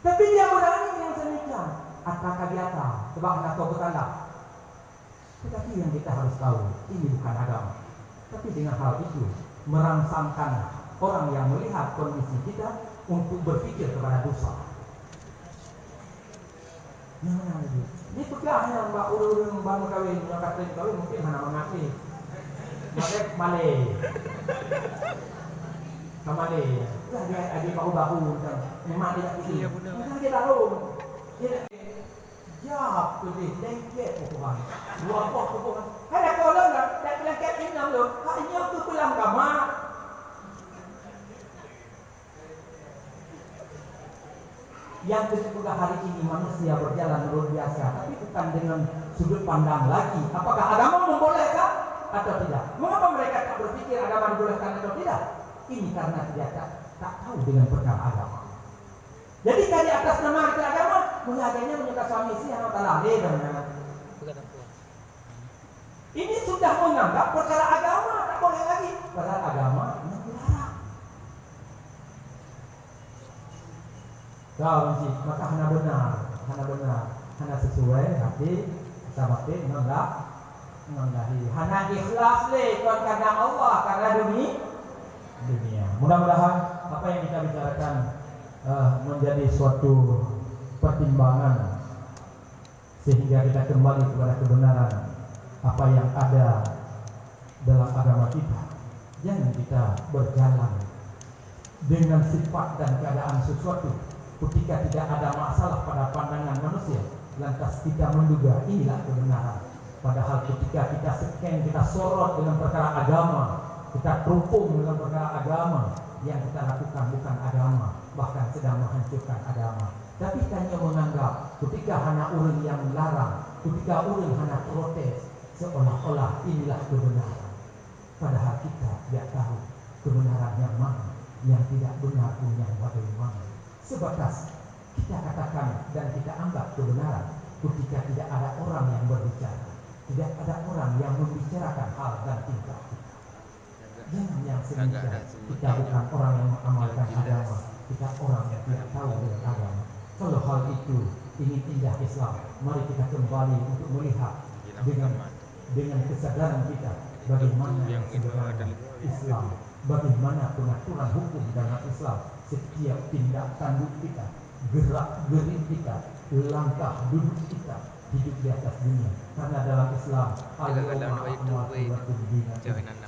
Tapi dia berani yang semikian. Apakah biasa? Sebab nak tahu bertanda. Tetapi yang kita harus tahu, ini bukan agama. Tapi dengan hal itu, merangsangkan orang yang melihat kondisi kita untuk berfikir kepada dosa. Yang mana lagi? Ini pegang yang mbak urung bangun kahwin, yang kata kahwin mungkin mana mengaji. Malek Malay. Sama dia. Dah dia ada bahu-bahu macam memang dia nak pergi. Macam dia tahu. Dia jap tu dia lengket pokok. Dua pokok. Ada kolon dah, tak lengket ini nang lu. Hanya tu pulang kamar. Yang kedua hari ini manusia berjalan luar biasa, tapi bukan dengan sudut pandang lagi. Apakah agama membolehkan atau tidak? Mengapa mereka tak berpikir agama dibolehkan atau tidak? Ini karena dia tak tahu dengan perkara agama. Jadi dari atas nama agama, mengajarnya menyukai suami istri yang tak lahir dan ini sudah menganggap perkara agama tak boleh lagi. Perkara agama yang dilarang. Kau maka hana benar, hana sesuai hati, sabate mengahi, hana ikhlas le karena Allah, karena dunia. Mudah-mudahan apa yang kita bicarakan menjadi suatu pertimbangan sehingga kita kembali kepada kebenaran apa yang ada dalam agama kita. Jangan kita berjalan dengan sifat dan keadaan sesuatu ketika tidak ada masalah pada pandangan manusia, lantas kita menduga inilah kebenaran. Padahal ketika kita scan, kita sorot dengan perkara agama, kita terumpung dengan perkara agama, yang kita lakukan bukan agama, bahkan sedang menghancurkan agama. Tapi hanya menganggap ketika hana urun yang melarang, ketika urun hana protes, seolah-olah inilah kebenaran. Padahal kita tidak tahu kebenaran yang mana, yang tidak benar pun yang bagaimana. Sebatas kita katakan dan kita anggap kebenaran ketika tidak ada orang yang berbicara, tidak ada orang yang membicarakan hal dan tingkah kita. Jangan yang semikian. Kita bukan orang yang mengamalkan agama, kita orang yang tidak tahu dengan agama. Kalau hal itu ingin indah Islam, mari kita kembali untuk melihat dengan kesadaran kita bagaimana yang sebenarnya Islam, bagaimana pengaturan hukum dalam Islam. Setiap tindak tanduk kita, gerak-gerik kita, langkah duduk kita hidup di atas dunia. Karena dalam Islam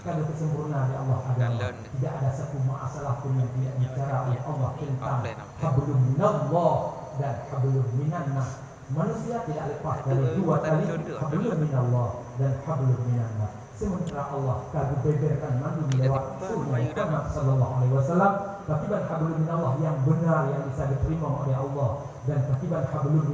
kalau kesempurnaan di Allah adalah tidak ada satu masalah pun yang tidak bicara oleh Allah tentang hablum minallah dan hablum minannas, Manusia tidak lepas dari dua tali, hablum minallah dan hablum minannas. Sementara Allah kagum beberkan mandu lewat Muhammad sallallahu alaihi wasallam, katiban hablum minallah yang benar yang bisa diterima oleh Allah, dan katiban hablum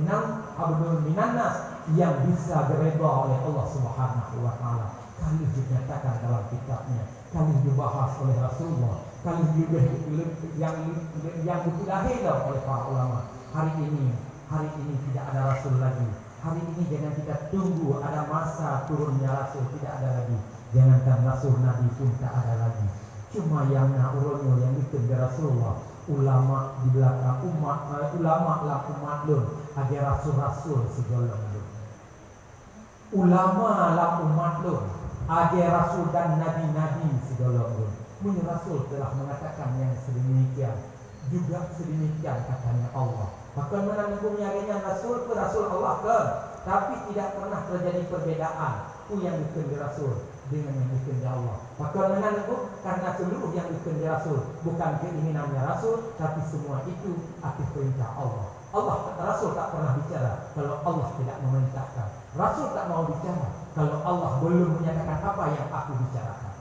minannas yang bisa diredha oleh Allah Subhanahu wa taala. Kali dinyatakan dalam kitabnya, kali dibahas oleh Rasulullah, kali yang dipilih oleh para ulama. Hari ini tidak ada Rasul lagi. Hari ini jangan kita tunggu ada masa turunnya Rasul, tidak ada lagi. Jangankan Rasul, Nabi pun tak ada lagi. Cuma yang urunyo yang bikin Rasulullah, ulama di belakang ulama lah umat lun, ada rasul-rasul segolong lun. Ulama lah umat lun, ada rasul dan nabi-nabi segolong lun. Punya Rasul telah mengatakan yang sedemikian, juga sedemikian katanya Allah. Maka menanggung nyarinya Rasul ke Rasul Allah ke, tapi tidak pernah terjadi perbedaan yang dikenal Rasul dengan yang dikenal Allah. Maka menanggung karena seluruh yang dikenal Rasul bukan keinginannya Rasul, tapi semua itu atas perintah Allah. Rasul tak pernah bicara kalau Allah tidak memerintahkan. Rasul tak mau bicara kalau Allah belum menyatakan apa yang aku bicarakan.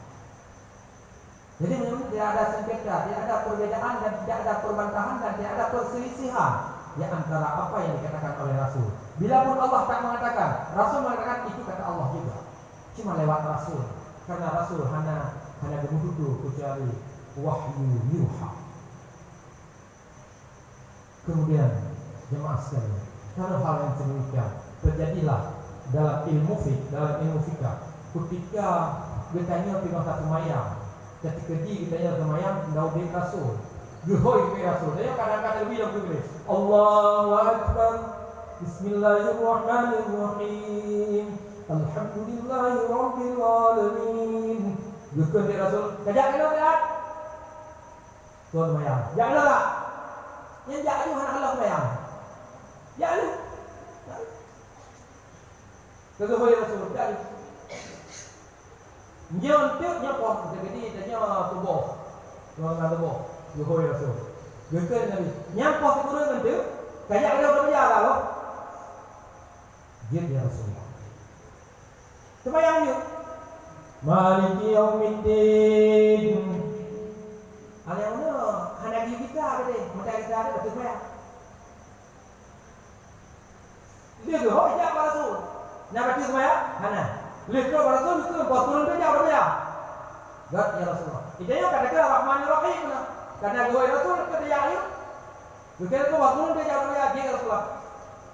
Jadi memang tidak ada sengketa, tidak ada perbedaan dan tidak ada perbantahan dan tidak ada perselisihan di antara apa yang dikatakan oleh Rasul. Bila pun Allah tak mengatakan, Rasul mengatakan itu kata Allah juga. Cuma lewat Rasul. Karena Rasul hanya begitu kecuali wahyu yuha. Kemudian jemaah sekalian, kalau hal yang sedemikian terjadilah dalam ilmu fikih, ketika bertanya tentang satu mayang, ketika ditanya tentang mayang, Daud Rasul, Yuhoi ke Rasul, dia kadang-kadang bilang begini, Allahu Akbar, Bismillahirrahmanirrahim, Alhamdulillahi Rabbil Alamin. Bukan dia Rasul, kajak kena tak? Tuan mayang, jangan tak? Yang jangan itu anak Allah mayang. Jangan. Kemudian Rasul dari dia untuk nyapa jadi tanya tubuh. Tuan tubuh. Yuhoi Rasul. Bukan Nabi. Nyapa kurang itu, kayak ada berjalan loh. Dia Rasulullah. Sembahyang yuk. Maliki yaumiddin. Ada yang mana? Hendak kita ada deh. Mata kita ada betul sembahyang. Dia tu, oh iya Rasul. Nak baca sembahyang? Mana? Lihat Rasul itu buat turun kerja berapa? Gak ya Rasulullah. Idenya kata-kata Rahmanir-Rahim. Karena Yuhoi Rasul kata ya ayo. Bukan tu buat turun kerja berapa? Dia Rasulullah.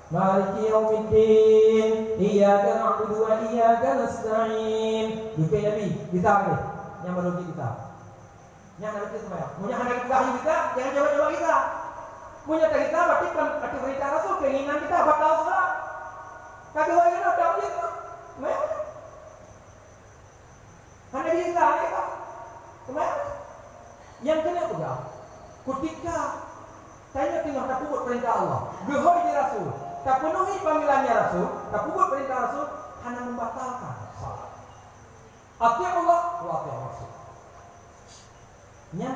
Maliki yaumiddin, iyyaka na'budu wa iyyaka nasta'in. Bukan Nabi, kita ni yang merugi kita. Yang nak baca sembahyang. Punya hendak kita kita, jangan coba-coba kita. Punya kita berarti arti berita Rasul keinginan kita batal salat. Kata orang itu tak boleh tu. Sembahyang. Hendak kita ni kan. Sembahyang. Yang kena juga. Ketika tanya tengah tak puput perintah Allah, Yuhoi di Rasul, tak penuhi panggilannya Rasul, tak puput perintah Rasul, hanya membatalkan salat. Ati Allah, wa ati Rasul. Nya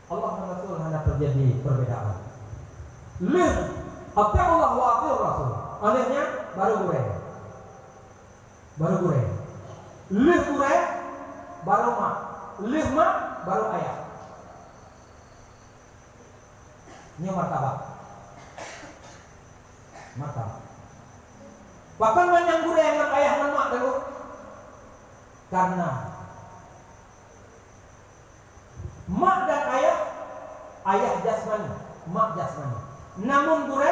Allah dan Rasul hanya terjadi perbedaan. Lih, ati Allah wa ati Rasul. Anehnya baru gureh. Lih gureh baru mak. Lih mak baru ayah. Ini martabat. Bahkan banyak guru yang ayah dan mak dulu. Karena mak dan ayah jasmani, mak jasmani. Namun guru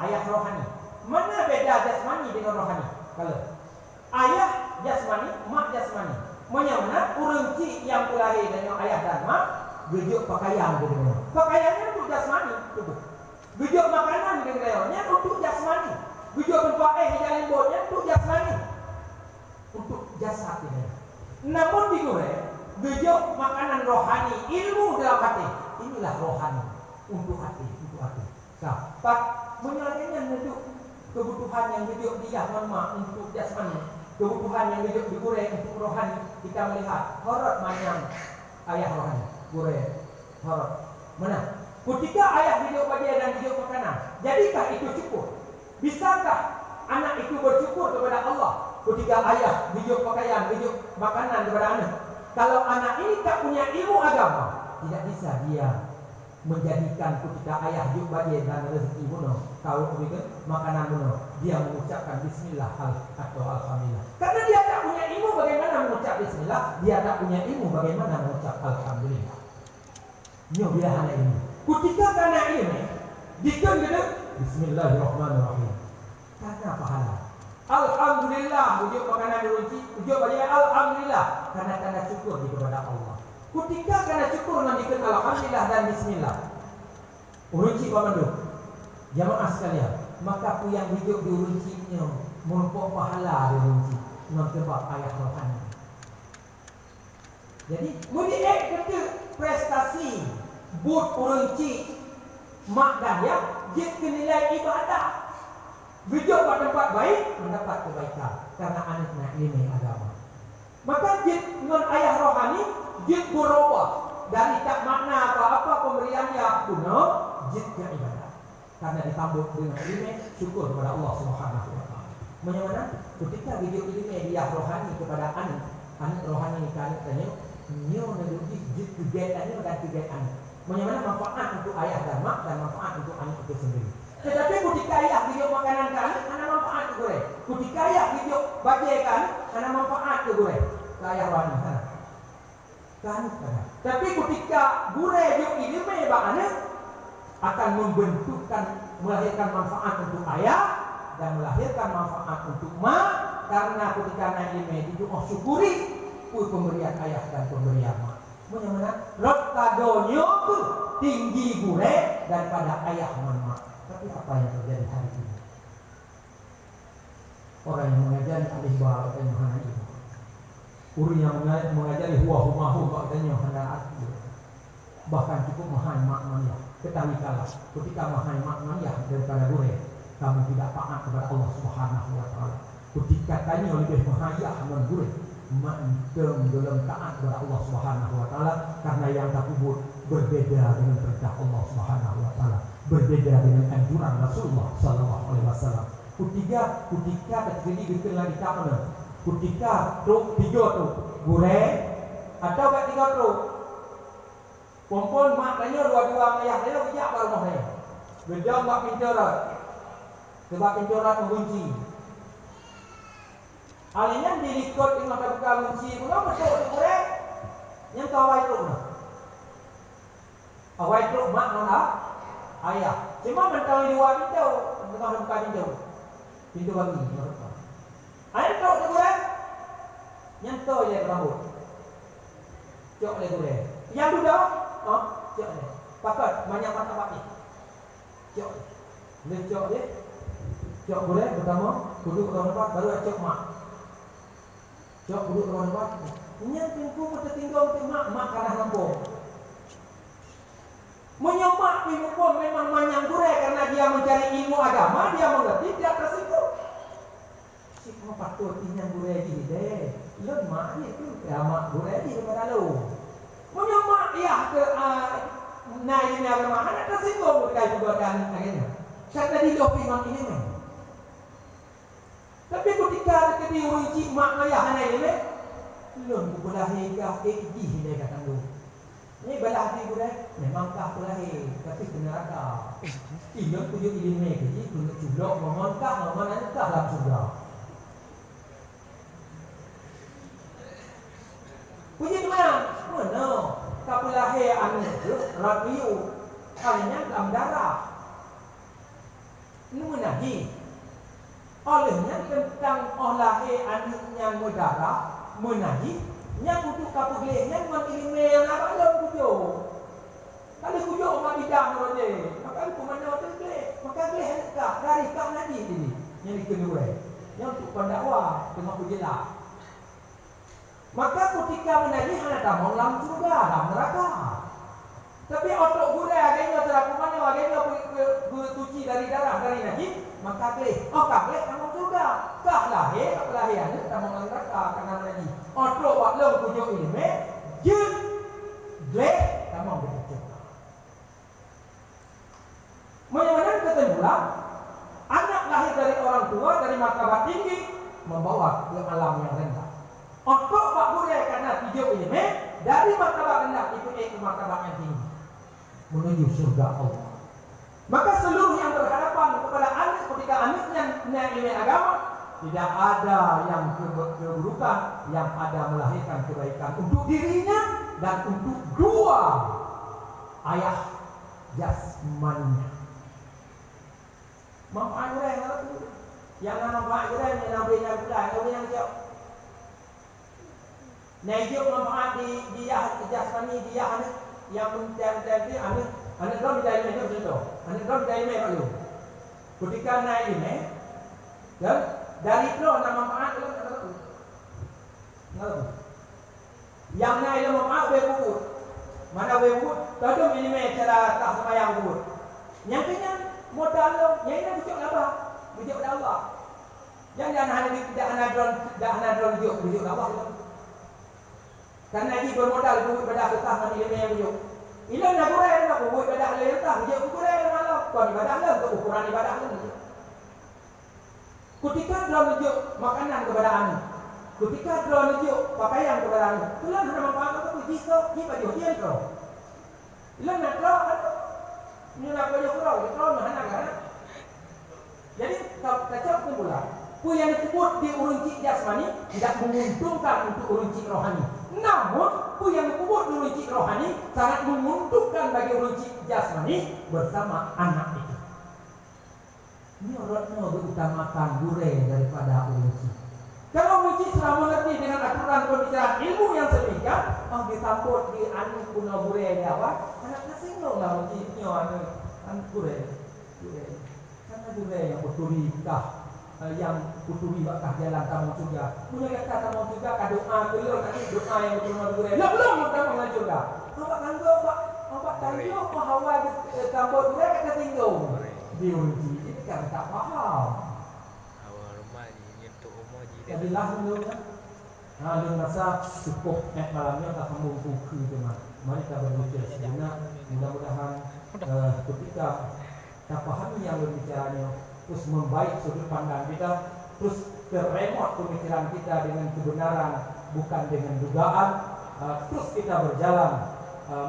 ayah rohani. Mana beda jasmani dengan rohani? Kalau ayah jasmani, mak jasmani. Mana urunci yang lahir dengan ayah dan mak, gejuk pakaian dengan. Pakaiannya untuk jasmani, tubuh. Gejuk makanan dengan untuk jasmani. Gejuk tempat hijalin botnya untuk jasmani. Untuk jasad ini. Namun di gue, gejuk makanan rohani, ilmu dalam hati. Inilah rohani untuk hati. Dapat menyelesaikan untuk kebutuhan yang gejuk dia mak untuk jasmani. Kebutuhan yang gejuk di gue untuk rohani. Kita melihat horor manang ayah rohani. Gue horor. Mana? Ketika ayah hidup bahagia dan hidup makanan, jadikah itu cukup? Bisakah anak itu bersyukur kepada Allah ketika ayah tunjuk pakaian, tunjuk makanan kepada anak? Kalau anak ini tak punya ilmu agama, tidak bisa dia menjadikan ketika ayah juk bagi dan rezeki bunuh, tahu begitu makanan bunuh, dia mengucapkan bismillah atau alhamdulillah. Karena dia tak punya ilmu bagaimana mengucap bismillah, dia tak punya ilmu bagaimana mengucap alhamdulillah. Nyo dia hanya ini. Ketika karena ini, dikon gitu, bismillahirrahmanirrahim. Karena pahala. Alhamdulillah, ujuk makanan berunci, ujuk bagi alhamdulillah, karena tanda syukur kepada Allah. Ketika karena syukur nanti kenal alhamdulillah dan bismillah. Urunci pamandu. Jamaah sekalian, maka pu yang hidup di uruncinya merupakan pahala di urunci. Non sebab ayat rohani. Jadi, mudi kata prestasi but urunci mak dan ya, dia nilai ibadah. Video pada tempat baik mendapat kebaikan karena anaknya ilmu agama. Maka jid non ayah rohani jid berubah dari tak makna apa-apa pemberiannya kuno jid ke ibadah karena ditambah dengan ilmu syukur kepada Allah Subhanahu wa taala. Bagaimana ketika video ilmu dia rohani kepada anak rohani kan tanya nyo nabi jid kegiatannya dan kegiatan. Bagaimana manfaat untuk ayah dan mak dan manfaat untuk anak itu sendiri. Tetapi ketika ayah video makanan kan ada manfaat ke gue. Ketika ayah video baju kan ada manfaat ke gue. Ayah rohani kan. Tapi ketika gue video ini memang akan membentukkan melahirkan manfaat untuk ayah dan melahirkan manfaat untuk mak karena ketika naik ilmu itu syukuri pemberian ayah dan pemberian mak. Bagaimana? Rot kadonyo tu tinggi gue daripada ayah dan mak. Tapi apa yang terjadi hari ini? Orang yang mengajari alih bahasa dan yohana itu, orang yang mengajari huwa humahu dan yohana itu, bahkan cukup mahal maknanya. Ketahui kalah, ketika mahal maknanya daripada gue, kamu tidak taat kepada Allah Subhanahu wa taala. Ketika tanya lebih mahal non gue, mantem dalam taat kepada Allah Subhanahu wa taala karena yang takubur berbeda dengan perintah Allah Subhanahu wa taala. Berbeda dengan anjuran Rasulullah sallallahu alaihi wasallam. Ketika terjadi gitulah di mana? Ketika truk tiga tu gure atau kat tiga truk. Pompon mak tanya dua-dua ayah tanya bijak baru mau saya. Beda mak pincorat. Sebab pincorat mengunci. Alihnya dirikut dengan buka kunci pula betul gure. Yang kawai truk nah. Awai truk mak mana? Ayah, cuma mentang di luar pintu, tengah buka pintu bagi. Ayah tahu tu gue, nyentuh je rambut, cok le gue. Yang duduk, cok le. Pakat banyak mata baki, cok, le cok le, cok gue pertama duduk ke tempat baru cok mak, cok duduk ke tempat. Nyentuh mata tinggal tu mak karena nampung. Menyomak pun memang manyang gure karena dia mencari ilmu agama, dia mengerti tidak tersinggung. Si mau patut inyang gure di deh, lo mak itu ya mak gure di kepada lo. Menyomak ya ke naik ini agama, ada tersinggung berkait juga dan akhirnya. Karena di memang ini men. Tapi ketika di uji mak ayah anak ini, lo bulahi kah iji dia kata lo. Ini belah hati gue, memang tak lahir, tapi benar ada. Ingat tujuh ilmu ini, kena culok, memonkah, memanakah dalam surga. Puji Tuhan, mana? Tak lahir anak itu, radio, kalinya dalam darah. Ini menaji. Olehnya tentang lahir anaknya mudara, menaji. Yang kujuk kapuk lehnya makin yang apa dalam kujuk. Kalau kujuk mak bidang roje, maka aku mana tu leh, maka leh tak dari kau nanti ini yang dikenal. Yang untuk pendakwa cuma kujelah. Maka ketika menaji hanya tamu dalam surga, dalam neraka. Tapi otak gure agaknya terakumannya agaknya bertuci dari darah dari naji, maka leh, leh tamu surga. Kah lahir, kelahiran tamu dalam neraka karena menaji. Otak waktu kujuk ilmu, jin, leh tamu bertuci. Bagaimana kesimpulan? Anak lahir martabat tinggi membawa ke alam yang rendah. Untuk Pak Gureh karena hidup ilmu dari martabat rendah itu ke martabat yang tinggi menuju surga Allah. Maka seluruh yang berhadapan kepada anak ketika anaknya naik ilmu agama, tidak ada yang keburukan, yang ada melahirkan kebaikan untuk dirinya dan untuk dua ayah jasmaninya. Manfaat Gureh yang manfaat Gureh yang nabinya Gureh, nabinya jauh. Najib manfaat di jasmani dia anak yang menjadi anak drum dari mana begitu. Anak drum dari mana dulu. Ketika naik ini, dan dari itu nama manfaat itu nggak. Yang naik itu manfaat webukut. Mana webukut? Tahu ini cara tak sembahyang webukut. Yang kena modal lo, yang ini bujuk apa? Bujuk Allah. Yang jangan ada drum bujuk Allah. Karena dia bermodal buat ibadah betah mandi ilmu yang bujuk. Ilah nak Gureh nak buat ibadah ilmu betah, bujuk Gureh malam. Kau ibadah lah untuk ukuran ibadah lah. Ketika dia bujuk makanan kepada anak, ketika dia bujuk pakaian kepada anak, tulah nak manfaat apa tu? Jika kita baju dia tu. Ilah nak terau, ni nak baju terau nak anak kan? Jadi kacau kumpulan. Ku yang disebut di urunci jasmani tidak menguntungkan untuk urunci rohani. Namun, ku yang disebut di urunci rohani sangat menguntungkan bagi urunci jasmani bersama anak itu. Ini orangnya berutamakan Gureh daripada urunci. Kalau urunci sudah mengerti dengan aturan pembicaraan ilmu yang sedemikian, disambut di anak guna Gureh di awal, anaknya singgung lah urunci anak Gureh. Karena Gureh yang berturikah, yang kuturi bakah jalan tamu juga. Punya kata tamu juga doa belum nanti doa yang berjumpa Gureh. Belum tamu juga. Awak tangguh awak tangguh bahawa kampung Gureh kata singgung. Diuji ini kan tak faham. Awal rumah ni nyentuh umur je. Jadilah dulunya. Lu rasa cukup malamnya tak sambung buku tu mah. Mari kita berbicara sejenak. Mudah-mudahan ketika kita pahami yang berbicaranya, terus membaik sudut pandang kita, terus terremot pemikiran kita dengan kebenaran bukan dengan dugaan, terus kita berjalan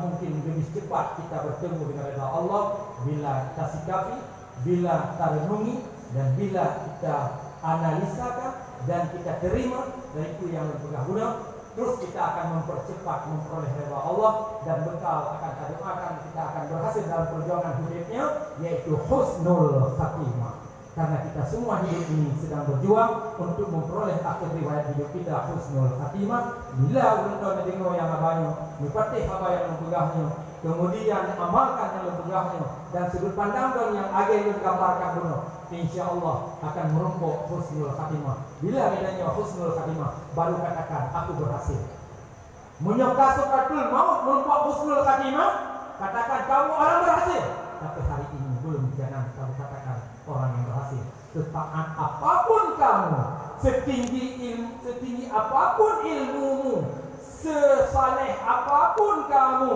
mungkin lebih cepat kita bertemu dengan redha Allah bila kita sikapi, bila kita renungi, dan bila kita analisakan dan kita terima dari itu yang berguna. Terus kita akan mempercepat memperoleh redha Allah, dan bekal akan kita doakan kita akan berhasil dalam perjuangan hidupnya, yaitu husnul khatimah. Karena kita semua hidup ini sedang berjuang untuk memperoleh akhir riwayat hidup kita husnul khatimah. Bila orang mendengar yang abahnya, mempatih apa yang mempegahnya, kemudian amalkan yang mempegahnya, dan sudut pandang yang agak yang digambarkan benar, insyaAllah akan merumpuk husnul khatimah. Bila bedanya husnul khatimah, baru katakan aku berhasil. Menyokah sukatul maut merumpuk husnul khatimah, katakan kamu orang berhasil. Tapi hari ini belum jangan kamu katakan orang yang berhasil. Setaat apapun kamu, setinggi apapun ilmumu, sesaleh apapun kamu,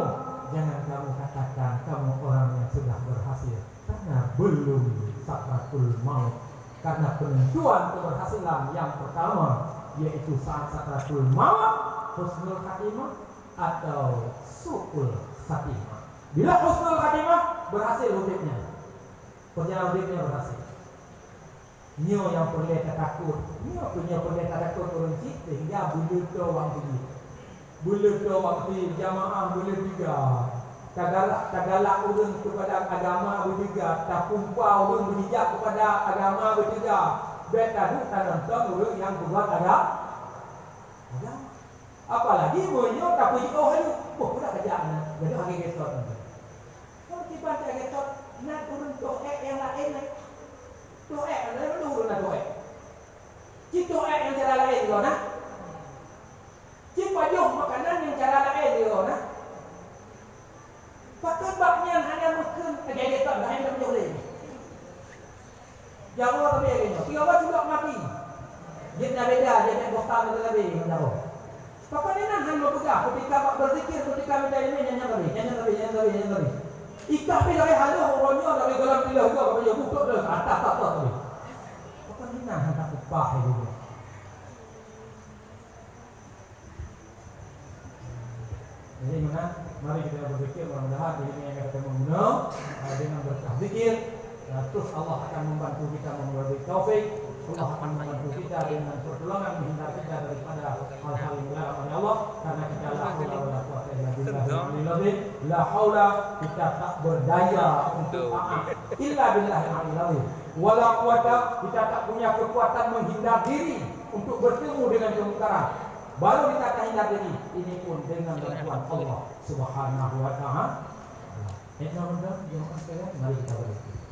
jangan kamu katakan kamu orang yang sudah berhasil, karena belum sakratul maut. Karena penentuan keberhasilan yang pertama yaitu saat sakratul maut, husnul khatimah atau su'ul khatimah. Bila husnul khatimah, berhasil hidupnya, perjalanan hidupnya berhasil. Nyo yang perlu takut, nyo punya perlu takut urunci sehingga bulu tu orang pergi, bulu tu waktu jamaah bulu tiga, tagala urun kepada agama bertiga, tak pumpau urun berijak kepada agama bertiga. Beta tu nonton urun yang berbuat agama. Apalagi nyo tak pergi hari, sudah kerjaan, jadi hari esok nanti. Kalau kita baca esok, nak urun doa yang lain. Doa adalah dulu nak doa. Cik doa yang cara lain dulu nak. Cik pajuh makanan yang cara lain dulu nak. Pakai baknya hanya makan agak tak lain tak boleh. Jauh tapi agaknya. Tiga orang juga mati. Dia nak beda, dia nak bosan lebih jauh. Pakai ni nak hanya berpegang. Ketika berzikir, ketika minta ilmu jangan lebih. Ikah pi dari haluh orangnya dari dalam pilah juga kalau dia buka dah atas tadi. Apa ni nak hendak fahimnya. Jadi mana? Mari kita berzikir, mudah-mudahan ini yang kita mengguna dengan berkah zikir. Terus Allah akan membantu kita memberi taufik. Allah akan membantu kita dengan pertolongan menghindar kita daripada hal-hal yang dilarang oleh Allah, karena kita la haula wala quwwata illa billah. La haula, kita tak berdaya untuk taat illa billahil aliyil azim. Wala quwwata, kita tak punya kekuatan menghindar diri untuk bertemu dengan kemungkaran. Baru kita akan hindar diri. Ini pun dengan bantuan Allah Subhanahu wa taala. Mari kita berzikir.